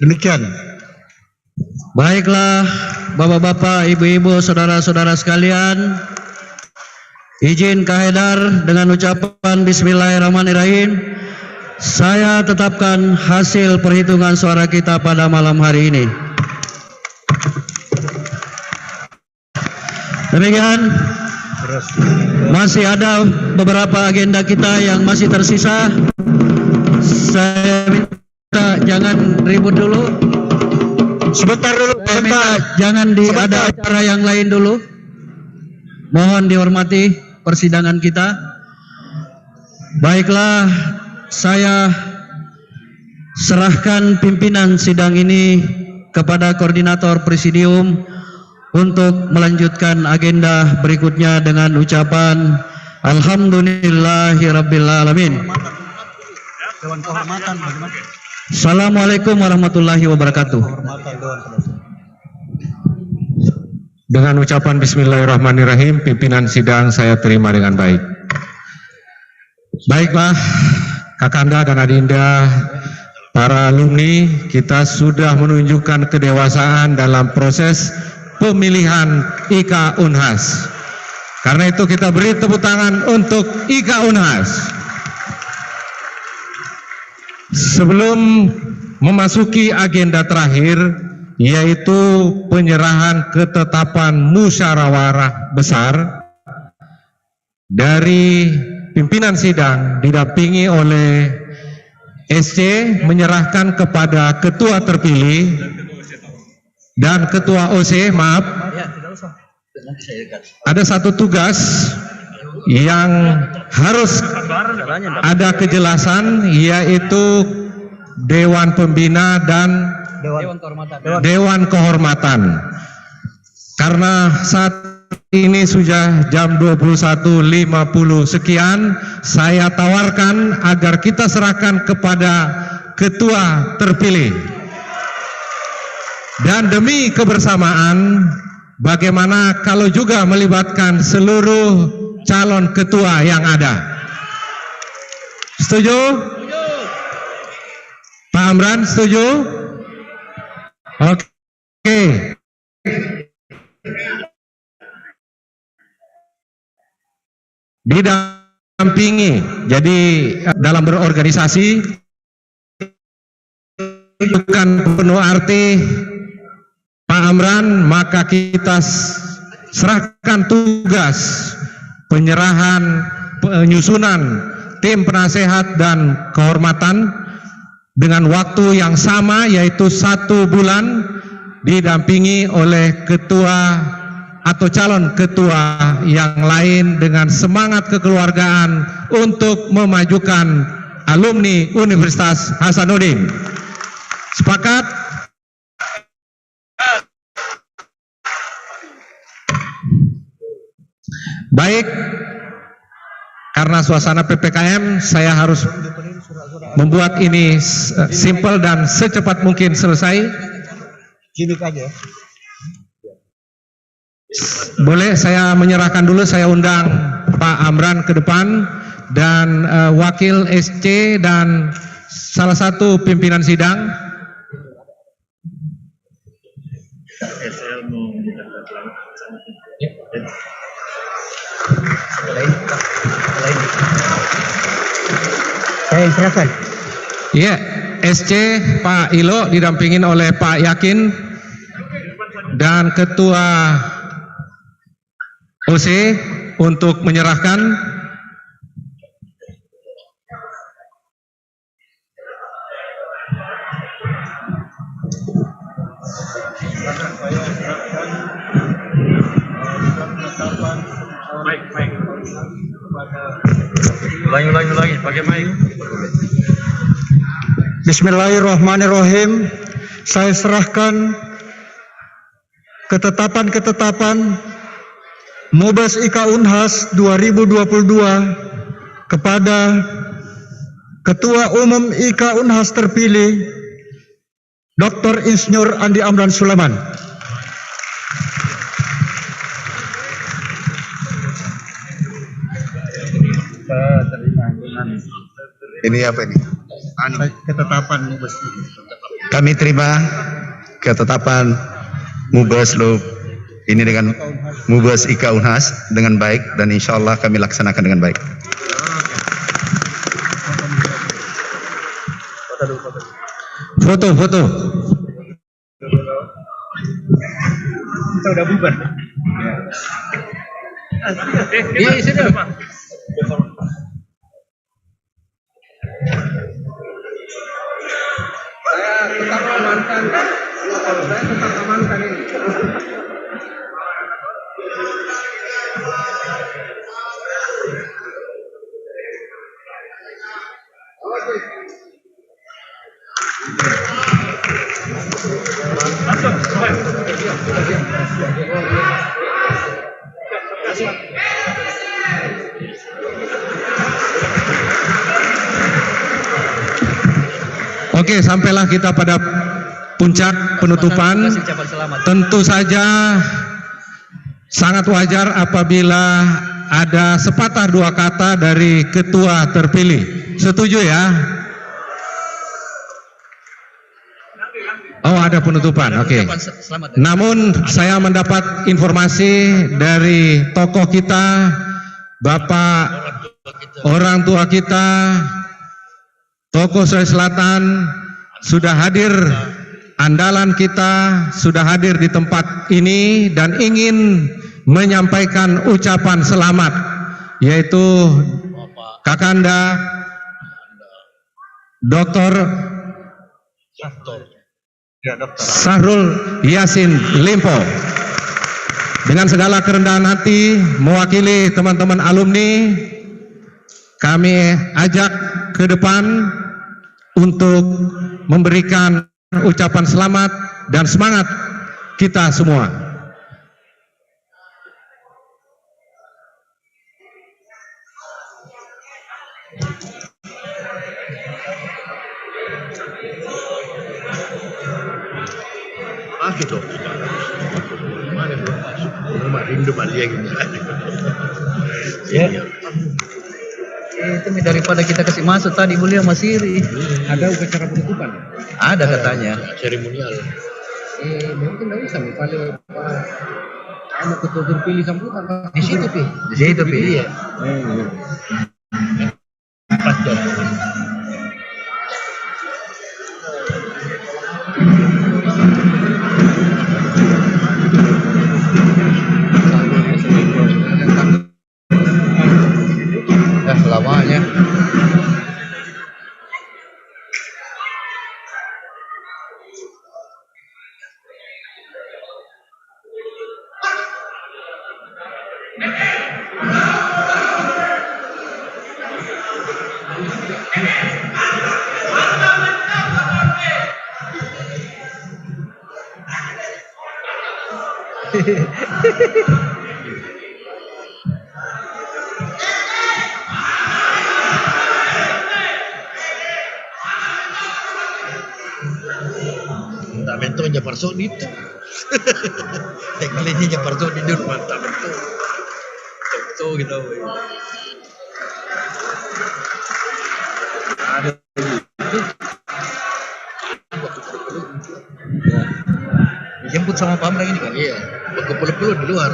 Demikian. Baiklah, Bapak-bapak, Ibu-ibu, saudara-saudara sekalian, izin Kak Haidar dengan ucapan Bismillahirrahmanirrahim, saya tetapkan hasil perhitungan suara kita pada malam hari ini. Demikian, masih ada beberapa agenda kita yang masih tersisa. Saya minta jangan ribut dulu. Sebentar dulu, Saya minta jangan ada acara yang lain dulu. Mohon dihormati persidangan kita. Baiklah, saya serahkan pimpinan sidang ini kepada koordinator presidium untuk melanjutkan agenda berikutnya dengan ucapan Alhamdulillahirabbil alamin. Assalamualaikum warahmatullahi wabarakatuh. Dengan ucapan Bismillahirrahmanirrahim, pimpinan sidang saya terima dengan baik. Baiklah, Kakanda dan Adinda, para alumni, kita sudah menunjukkan kedewasaan dalam proses pemilihan IKA Unhas. Karena itu kita beri tepuk tangan untuk IKA Unhas. Sebelum memasuki agenda terakhir, yaitu penyerahan ketetapan musyawarah besar dari pimpinan sidang didampingi oleh SC menyerahkan kepada ketua terpilih dan ketua OC, maaf, ada satu tugas yang harus ada kejelasan, yaitu Dewan Pembina dan Dewan Kehormatan. Karena saat ini sudah jam 21.50 sekian, saya tawarkan agar kita serahkan kepada ketua terpilih. Dan demi kebersamaan, bagaimana kalau juga melibatkan seluruh calon ketua yang ada? Setuju? Pak Amran, setuju? Oke. Didampingi, jadi dalam berorganisasi bukan penuh arti Pak Amran, maka kita serahkan tugas penyerahan penyusunan tim penasehat dan kehormatan dengan waktu yang sama, yaitu 1 bulan, didampingi oleh ketua atau calon ketua yang lain dengan semangat kekeluargaan untuk memajukan alumni Universitas Hasanuddin. Sepakat? Baik, karena suasana PPKM, saya harus membuat ini simple dan secepat mungkin selesai. Boleh saya menyerahkan dulu, saya undang Pak Amran ke depan dan wakil SC dan salah satu pimpinan sidang. Saya silakan. Iya, SC Pak Ilo didampingin oleh Pak Yakin dan ketua OC untuk menyerahkan. Ulangi lagi, pakai mic. Bismillahirrahmanirrahim. Saya serahkan ketetapan Mubas IKA Unhas 2022 kepada Ketua Umum IKA Unhas terpilih Dr. Insinyur Andi Amran Sulaiman. Ini apa ini? ketetapan Mubes. Kami terima ketetapan Mubaslu ini dengan Mubes IKA Unhas dengan baik dan insya Allah kami laksanakan dengan baik. Foto. Kita udah bubar. Iya, sudah. Saya tetap amankan. Kalau saya tetap amankan ini. Oke, sampailah kita pada puncak penutupan. Tentu saja sangat wajar apabila ada sepatah dua kata dari ketua terpilih. Setuju ya? Oh, ada penutupan. Oke. Namun saya mendapat informasi dari tokoh kita, Bapak orang tua kita, tokoh Sulawesi Selatan sudah hadir, andalan kita sudah hadir di tempat ini dan ingin menyampaikan ucapan selamat, yaitu Kakanda Dr. Syahrul Yassin Limpo dengan segala kerendahan hati mewakili teman-teman alumni, kami ajak ke depan untuk memberikan ucapan selamat dan semangat kita semua. Gitu. Mana belum masuk? Rumah rindu balik Ya. Itu daripada kita kasih masuk tadi mulia Masiri. Ada upacara penutupan. Ada katanya. seremonial. Mungkin nggak usah nih pada kamu ketua terpilih sambutan. Di situ pi. Di situ pi. Iya. Pas jam. Selamanya. Fundamento Japarso itu. Tekniknya Japarso di dulu mantap betul. Betul gitu. Dijemput sama Pamrang ini kan? Iya, berkumpul-kumpul di luar.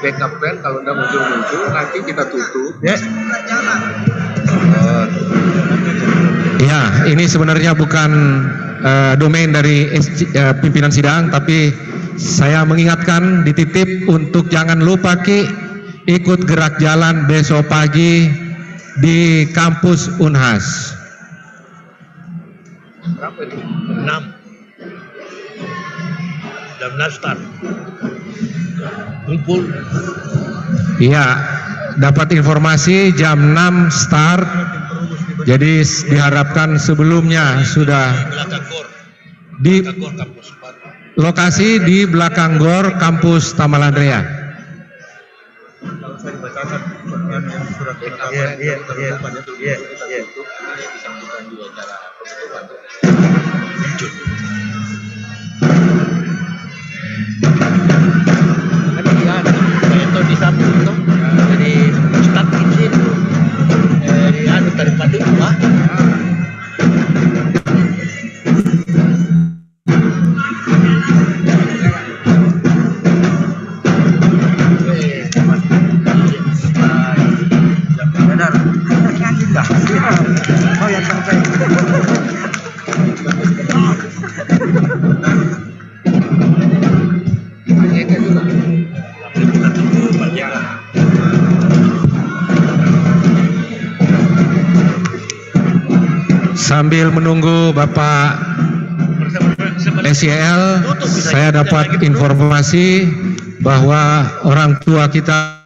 Backup plan kalau udah muncul nanti kita tutup. Ya. Ya, ini sebenarnya bukan domain dari pimpinan sidang, tapi saya mengingatkan dititip untuk jangan lupa ikut gerak jalan besok pagi di kampus Unhas. Berapa itu? 6. Jam 6 start. Kumpul. Iya, dapat informasi jam 6 start. Jadi diharapkan sebelumnya sudah Belakang gor. di Belakang gor kampus. lokasi di belakang GOR kampus Tamalandrea. Kalau saya dibacakan yang surat Iya. disampaikan di acara penutupan. Sambil menunggu Bapak SYL, saya dapat informasi bahwa orang tua kita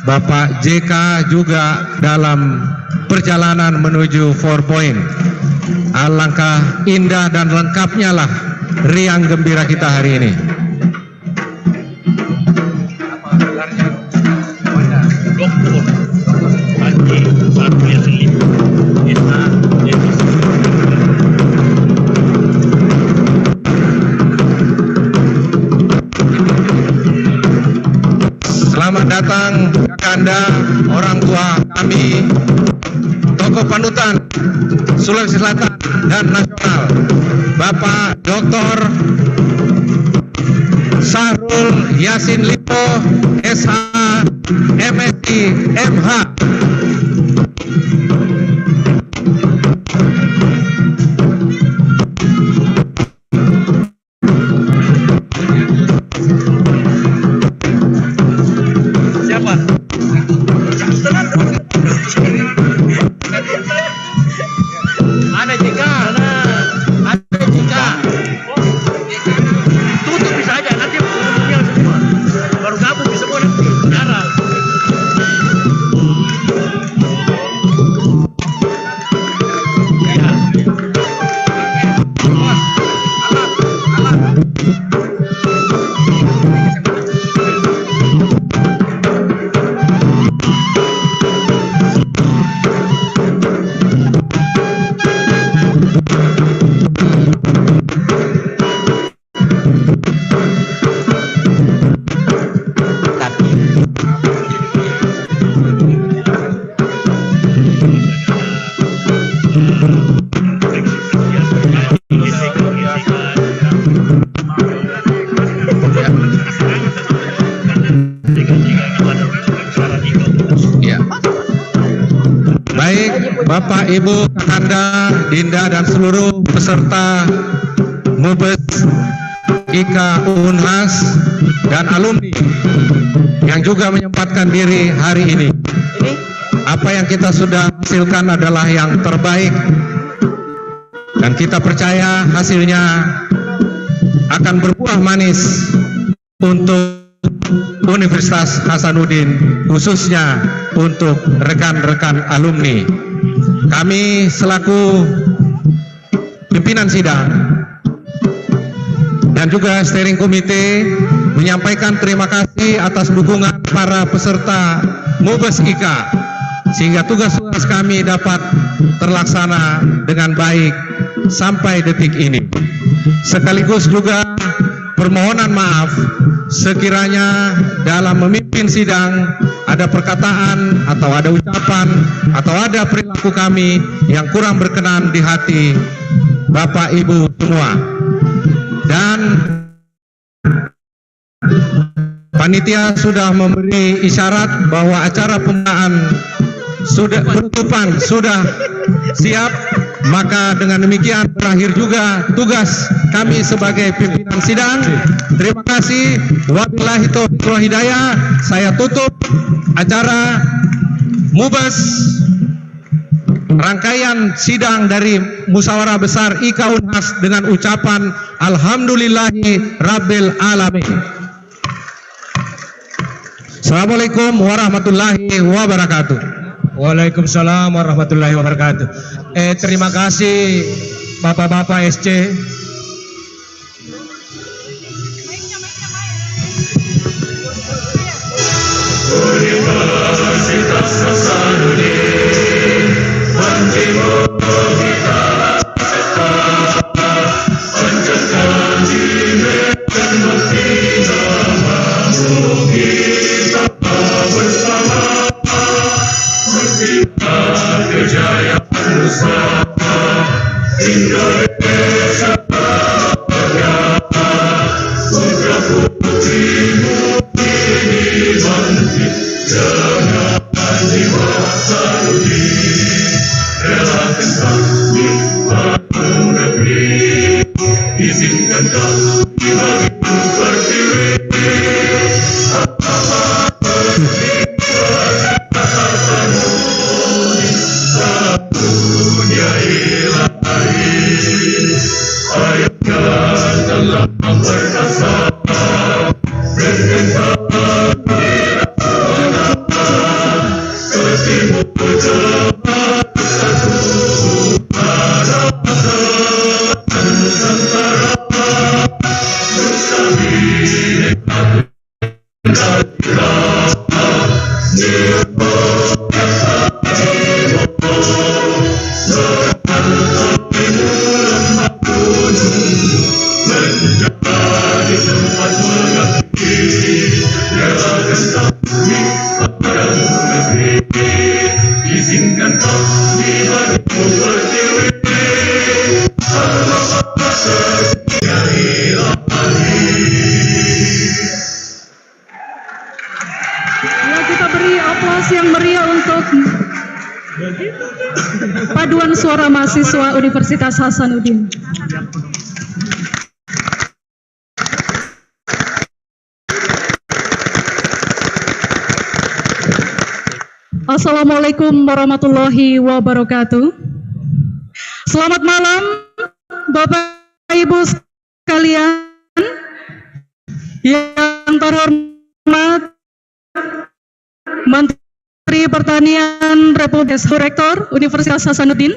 Bapak JK juga dalam perjalanan menuju 4 Point. Alangkah indah dan lengkapnya lah riang gembira kita hari ini. Selamat datang Kakanda, orang tua kami, tokoh panutan Sulawesi Selatan dan nasional, Bapak Dr. Syahrul Yassin Limpo, SH, MSI, MH. Bapak, Ibu, Kakanda, Dinda, dan seluruh peserta Mubes IKA Unhas dan alumni yang juga menyempatkan diri hari ini. Apa yang kita sudah hasilkan adalah yang terbaik dan kita percaya hasilnya akan berbuah manis untuk Universitas Hasanuddin, khususnya untuk rekan-rekan alumni. Kami selaku pimpinan sidang dan juga steering komite menyampaikan terima kasih atas dukungan para peserta Mubes IKA sehingga tugas-tugas kami dapat terlaksana dengan baik sampai detik ini. Sekaligus juga permohonan maaf sekiranya dalam memimpin sidang ada perkataan atau ada ucapan atau ada perilaku kami yang kurang berkenan di hati Bapak Ibu semua. Dan panitia sudah memberi isyarat bahwa acara pembukaan penutupan sudah siap. Maka dengan demikian berakhir juga tugas kami sebagai pimpinan sidang. Terima kasih. Wabillahi taufiq wal hidayah. Saya tutup acara Mubes rangkaian sidang dari Musyawarah Besar IKA Unhas dengan ucapan Alhamdulillahi Rabbil Alamin. Assalamualaikum warahmatullahi wabarakatuh. Waalaikumsalam warahmatullahi wabarakatuh. Terima kasih Bapak-bapak SC. Universitas Hasanuddin menjemput kita panjatkan jiwa dan kita masuk kita bersama mencipta kejayaan Nusantara Indonesia Raya. Putra putrimu ini bangkit. Ya, kita beri aplaus yang meriah untuk paduan suara mahasiswa Universitas Hasanuddin. Assalamualaikum warahmatullahi wabarakatuh. Selamat malam Bapak Ibu sekalian yang terhormat Menteri Pertanian Republik Rektor Universitas Hasanuddin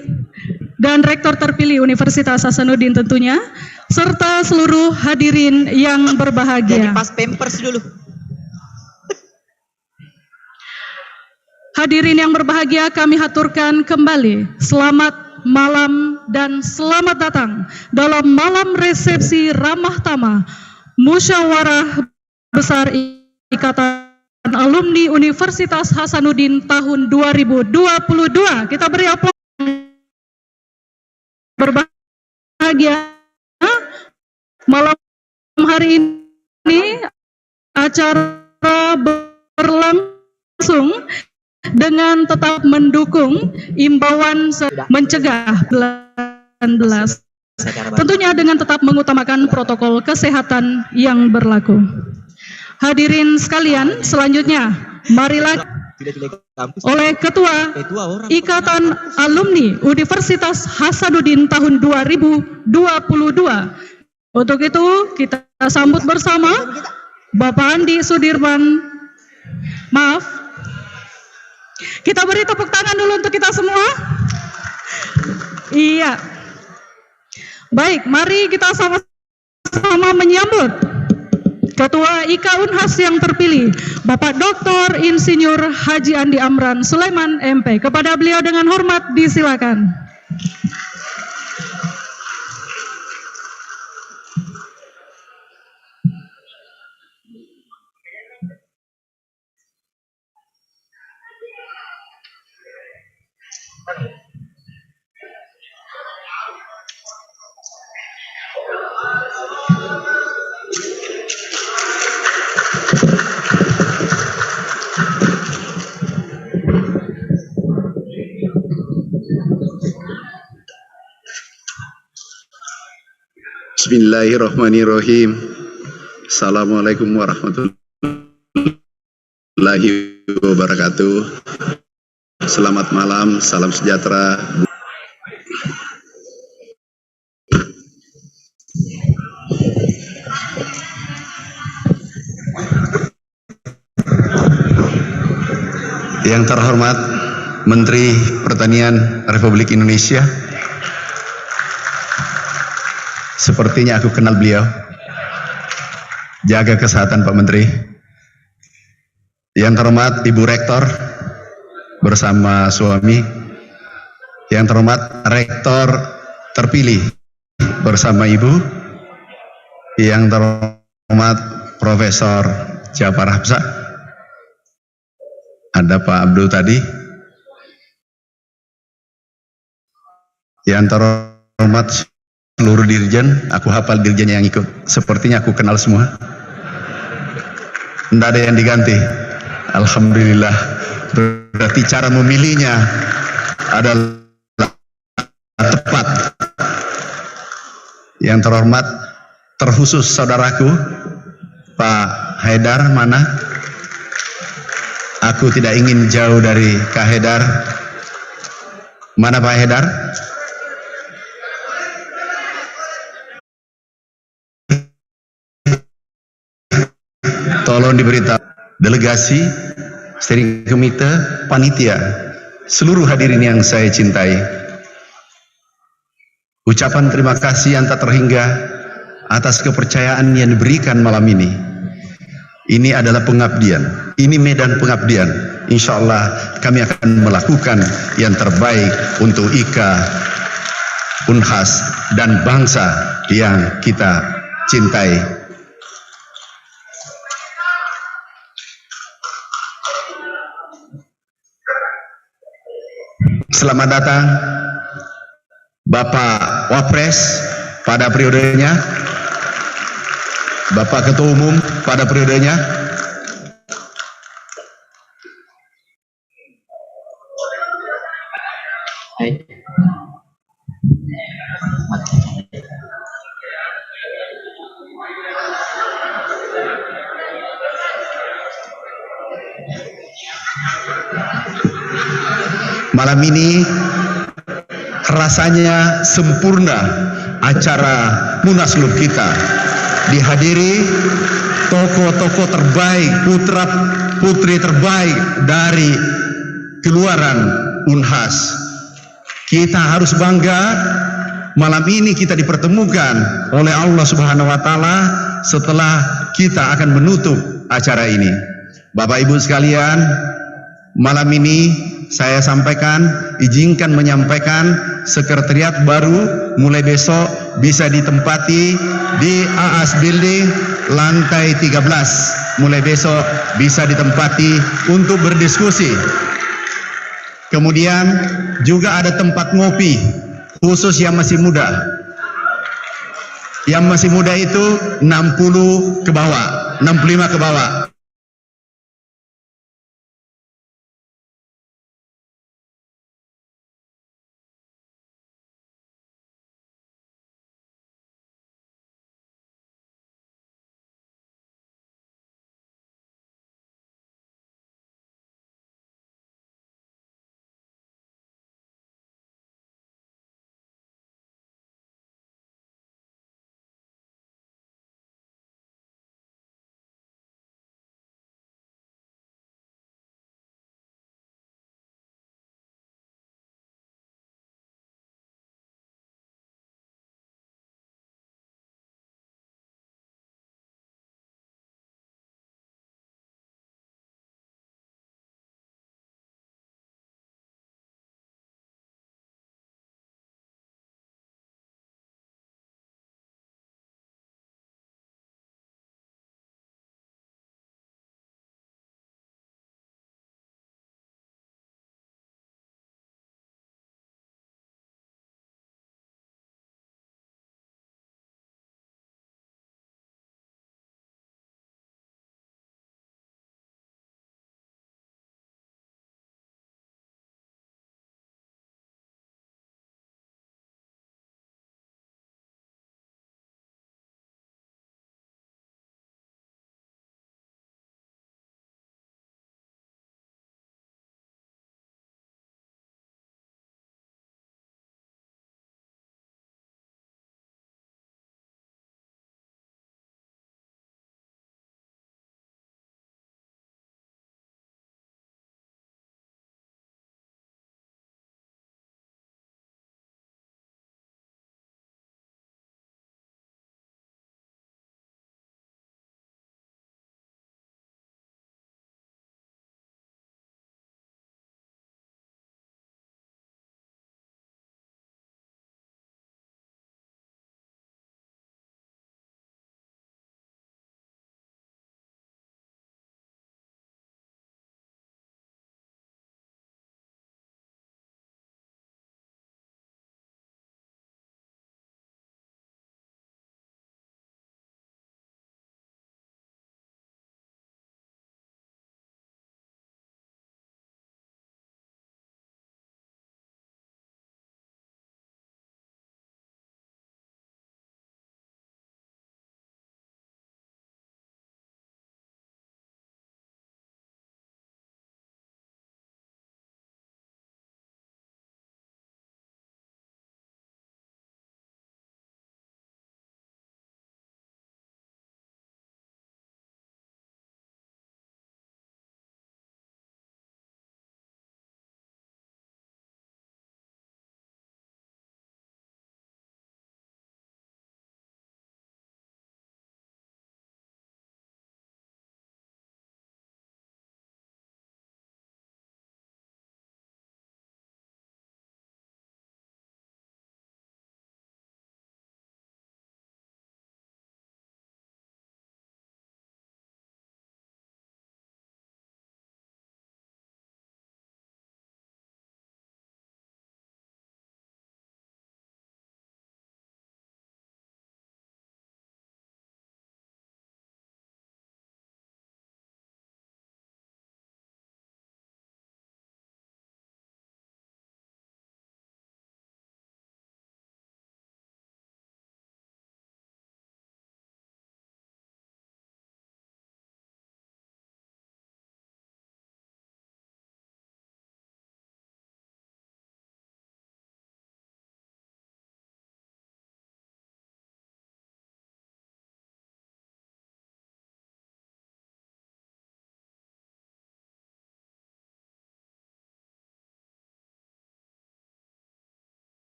dan Rektor terpilih Universitas Hasanuddin tentunya, serta seluruh hadirin yang berbahagia. Jadi pas pampers dulu. Hadirin yang berbahagia, kami haturkan kembali selamat malam dan selamat datang dalam malam resepsi ramah tamah Musyawarah Besar Ikatan Alumni Universitas Hasanuddin tahun 2022. Kita beri aplaus. Berbahagia malam hari ini acara berlangsung dengan tetap mendukung imbauan mencegah 19, tentunya dengan tetap mengutamakan protokol kesehatan yang berlaku. Hadirin sekalian, selanjutnya marilah oleh Ketua Ikatan Alumni Universitas Hasanuddin tahun 2022. Untuk itu kita sambut bersama Bapak Andi Sudirman. Maaf, kita beri tepuk tangan dulu untuk kita semua. Iya. Baik, mari kita sama-sama menyambut Ketua IKA Unhas yang terpilih, Bapak Dr. Insinyur Haji Andi Amran Sulaiman MP. Kepada beliau dengan hormat disilakan. Bismillahirrahmanirrahim. Assalamualaikum warahmatullahi wabarakatuh. Selamat malam, salam sejahtera. Yang terhormat Menteri Pertanian Republik Indonesia, sepertinya aku kenal beliau. Jaga kesehatan Pak Menteri. Yang terhormat Ibu Rektor bersama suami. Yang terhormat Rektor terpilih bersama Ibu. Yang terhormat Profesor Jafar Hapsah. Ada Pak Abdul tadi. Yang terhormat seluruh dirjen, aku hafal dirjen yang ikut. Sepertinya aku kenal semua. Tidak ada yang diganti. Alhamdulillah. Berarti cara memilihnya adalah tepat. Yang terhormat terkhusus saudaraku Pak Haidar mana? Aku tidak ingin jauh dari Kak Haidar. Mana Pak Haidar? Tolong diberitahu delegasi, steering committee, panitia, seluruh hadirin yang saya cintai. Ucapan terima kasih yang tak terhingga atas kepercayaan yang diberikan malam ini. Ini adalah pengabdian, ini medan pengabdian. Insya Allah kami akan melakukan yang terbaik untuk IKA, Unhas, dan bangsa yang kita cintai. Selamat datang Bapak Wapres pada periodenya, Bapak Ketua Umum pada periodenya, malam ini rasanya sempurna acara Munaslup kita, dihadiri tokoh-tokoh terbaik, putra-putri terbaik dari keluaran Unhas. Kita harus bangga malam ini kita dipertemukan oleh Allah Subhanahu wa taala setelah kita akan menutup acara ini. Bapak Ibu sekalian, malam ini saya sampaikan, izinkan menyampaikan sekretariat baru mulai besok bisa ditempati di AAS Building lantai 13. Mulai besok bisa ditempati untuk berdiskusi. Kemudian juga ada tempat ngopi khusus yang masih muda. Yang masih muda itu 60 ke bawah, 65 ke bawah.